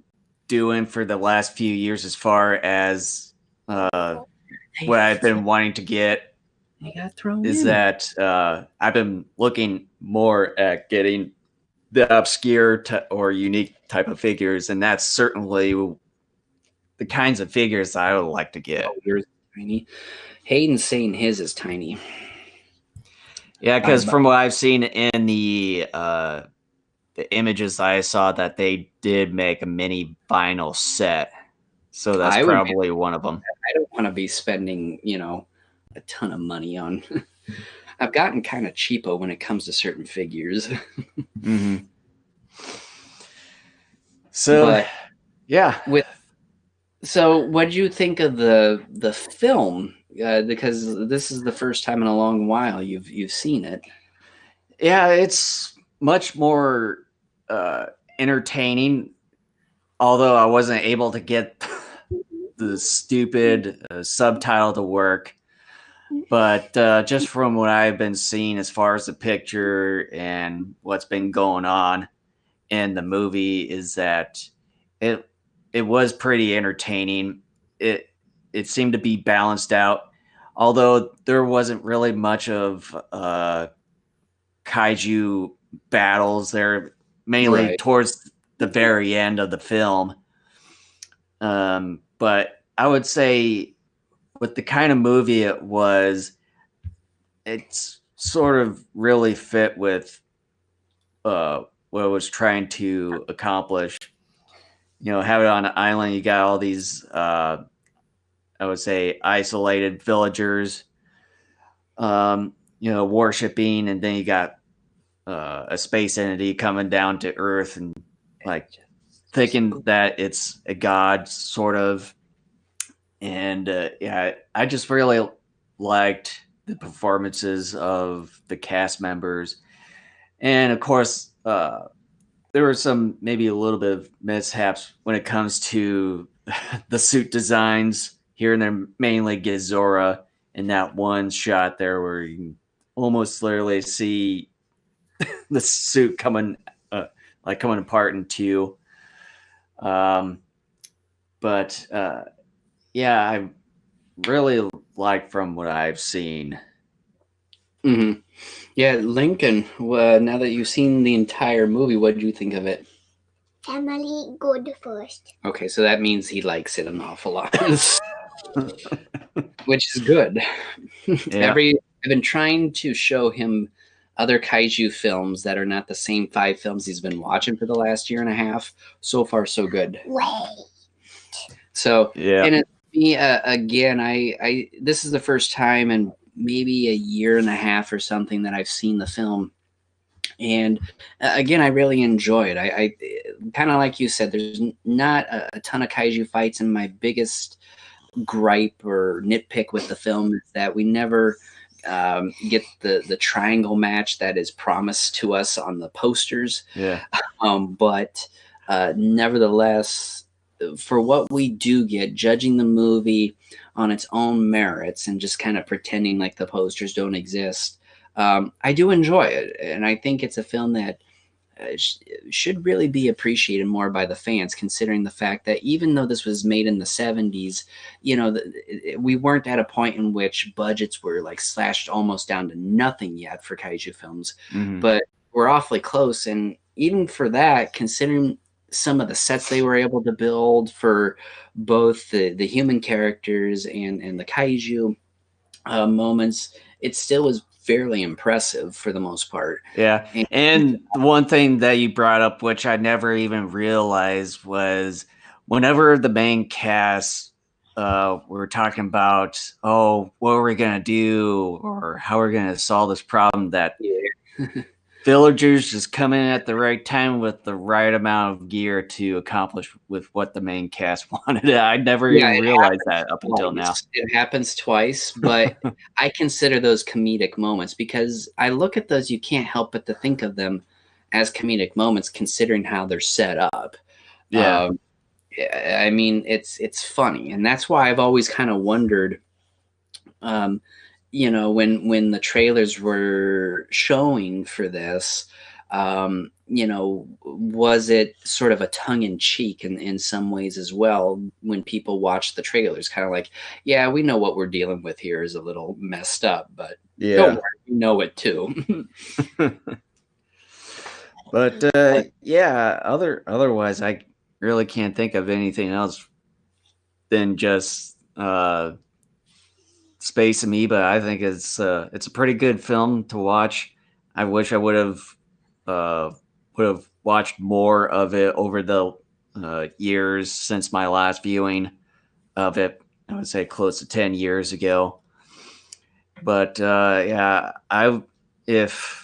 doing for the last few years as far as what I've been wanting to get They got thrown is in. that I've been looking more at getting the obscure or unique type of figures, and that's certainly the kinds of figures I would like to get. Oh, yours is tiny. Hayden's saying his is tiny. Yeah, because from what I've seen in the images I saw, that they did make a mini vinyl set, so that's probably one of them. I don't want to be spending, a ton of money on. I've gotten kind of cheapo when it comes to certain figures. Mm-hmm. So, but yeah. So, what do you think of the film? Because this is the first time in a long while you've seen it. Yeah, it's much more entertaining. Although I wasn't able to get the stupid subtitle to work, but just from what I've been seeing as far as the picture and what's been going on in the movie, is that it was pretty entertaining. It seemed to be balanced out, although there wasn't really much of kaiju battles there, mainly towards the very end of the film. But I would say with the kind of movie it was, it's sort of really fit with what it was trying to accomplish. Have it on an island, you got all these I would say isolated villagers worshiping, and then you got a space entity coming down to Earth and like thinking that it's a god, sort of. And yeah, I just really liked the performances of the cast members, and of course there were some maybe a little bit of mishaps when it comes to the suit designs here and there, mainly Gizora in that one shot there where you can almost literally see the suit coming apart in two. But yeah, I really like from what I've seen. Mm-hmm. Yeah, Lincoln. Now that you've seen the entire movie, what did you think of it? Family good first. Okay, so that means he likes it an awful lot, which is good. Yeah. I've been trying to show him other kaiju films that are not the same 5 films he's been watching for the last year and a half. So far, so good. Wait. So, yeah. And it's me again. I this is the first time in maybe a year and a half or something that I've seen the film, and again, I really enjoy it. I kind of like you said, there's not a ton of kaiju fights, and my biggest gripe or nitpick with the film is that we never get the triangle match that is promised to us on the posters. Yeah. But nevertheless, for what we do get, judging the movie on its own merits and just kind of pretending like the posters don't exist, I do enjoy it. And I think it's a film that should really be appreciated more by the fans, considering the fact that even though this was made in the 70s, we weren't at a point in which budgets were like slashed almost down to nothing yet for kaiju films. Mm-hmm. But were awfully close. And even for that, considering some of the sets they were able to build for both the human characters and the kaiju moments, it still was fairly impressive for the most part. Yeah. And one thing that you brought up, which I never even realized, was whenever the main cast were talking about, oh, what are we going to do or how we're going to solve this problem, that villagers just come in at the right time with the right amount of gear to accomplish with what the main cast wanted. I never even realized that up until now. It happens twice, but I consider those comedic moments because I look at those, you can't help but to think of them as comedic moments considering how they're set up. Yeah. I mean, it's funny, and that's why I've always kind of wondered, you know, when the trailers were showing for this, you know, was it sort of a tongue in cheek in some ways as well? When people watch the trailers, kind of like, yeah, we know what we're dealing with here is a little messed up, but don't worry, we know it too. But yeah, otherwise, I really can't think of anything else than just Space Amoeba. I think it's a pretty good film to watch. I wish I would have watched more of it over the years since my last viewing of it. I would say close to 10 years ago. But yeah, if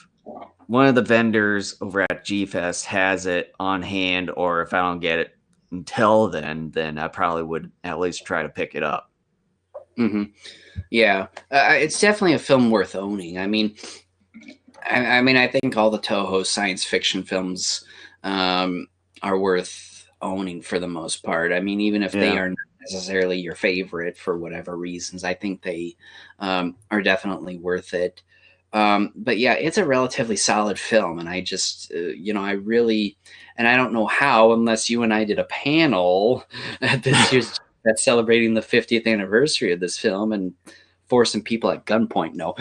one of the vendors over at G-Fest has it on hand, or if I don't get it until then I probably would at least try to pick it up. Mm-hmm. Yeah, it's definitely a film worth owning. I mean, I think all the Toho science fiction films are worth owning for the most part. I mean, even if they are not necessarily your favorite for whatever reasons, I think they are definitely worth it. But yeah, it's a relatively solid film, and I just, you know, I really, and I don't know how, unless you and I did a panel at this year's that's celebrating the 50th anniversary of this film and forcing people at gunpoint. No,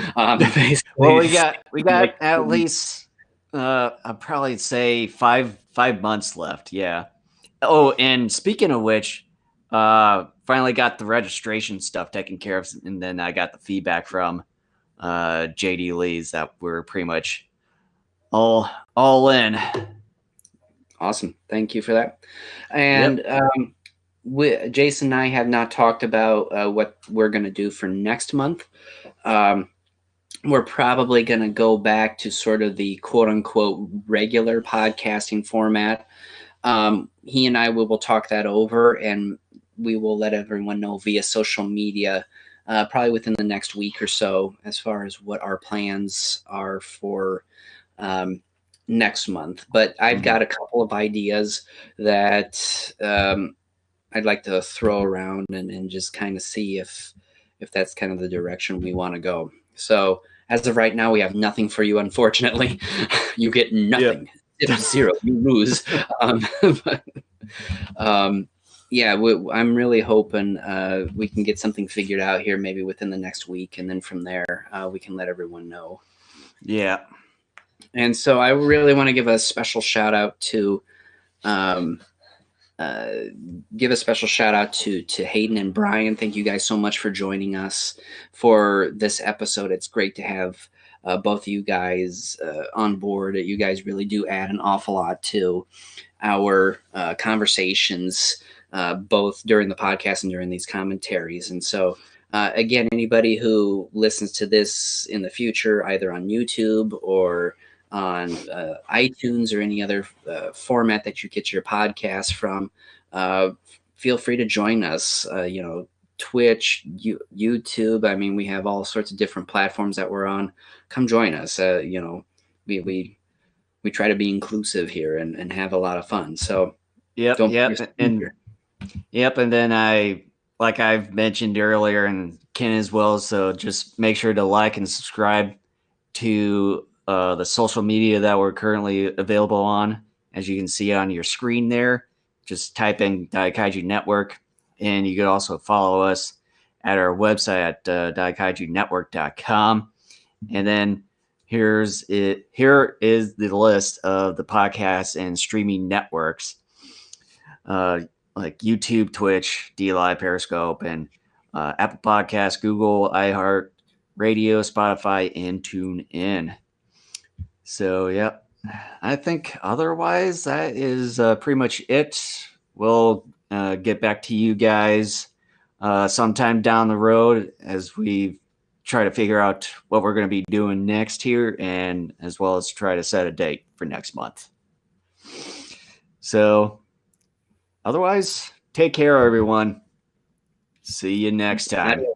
well, we got like, at least, I'd probably say five months left. Yeah. Oh, and speaking of which, finally got the registration stuff taken care of, and then I got the feedback from JD Lee's that we're pretty much all in. Awesome. Thank you for that. And Jason and I have not talked about what we're going to do for next month. We're probably going to go back to sort of the quote unquote regular podcasting format. He and I will talk that over, and we will let everyone know via social media probably within the next week or so as far as what our plans are for next month. But I've got a couple of ideas that I'd like to throw around and just kind of see if that's kind of the direction we want to go. So as of right now, we have nothing for you, unfortunately. You get nothing. Yep. Zero. You lose. Yeah, I'm really hoping we can get something figured out here maybe within the next week, and then from there we can let everyone know. Yeah. And so I really want to give a special shout out to Hayden and Brian. Thank you guys so much for joining us for this episode. It's great to have both of you guys on board. You guys really do add an awful lot to our conversations, both during the podcast and during these commentaries. And so, again, anybody who listens to this in the future, either on YouTube or on iTunes or any other format that you get your podcast from, feel free to join us. You know, Twitch, YouTube. I mean, we have all sorts of different platforms that we're on. Come join us. You know, we try to be inclusive here and have a lot of fun. So yep. And then like I've mentioned earlier, and Ken as well. So just make sure to like and subscribe to the social media that we're currently available on. As you can see on your screen there, just type in Kaiju Network, and you can also follow us at our website at daikai.network.com. And then Here is the list of the podcasts and streaming networks, like YouTube, Twitch, DLive, Periscope, and Apple Podcasts, Google, iHeart Radio, Spotify, and TuneIn. So, yeah, I think otherwise that is pretty much it. We'll get back to you guys sometime down the road as we try to figure out what we're going to be doing next here, and as well as try to set a date for next month. So, otherwise, take care, everyone. See you next time. Adios.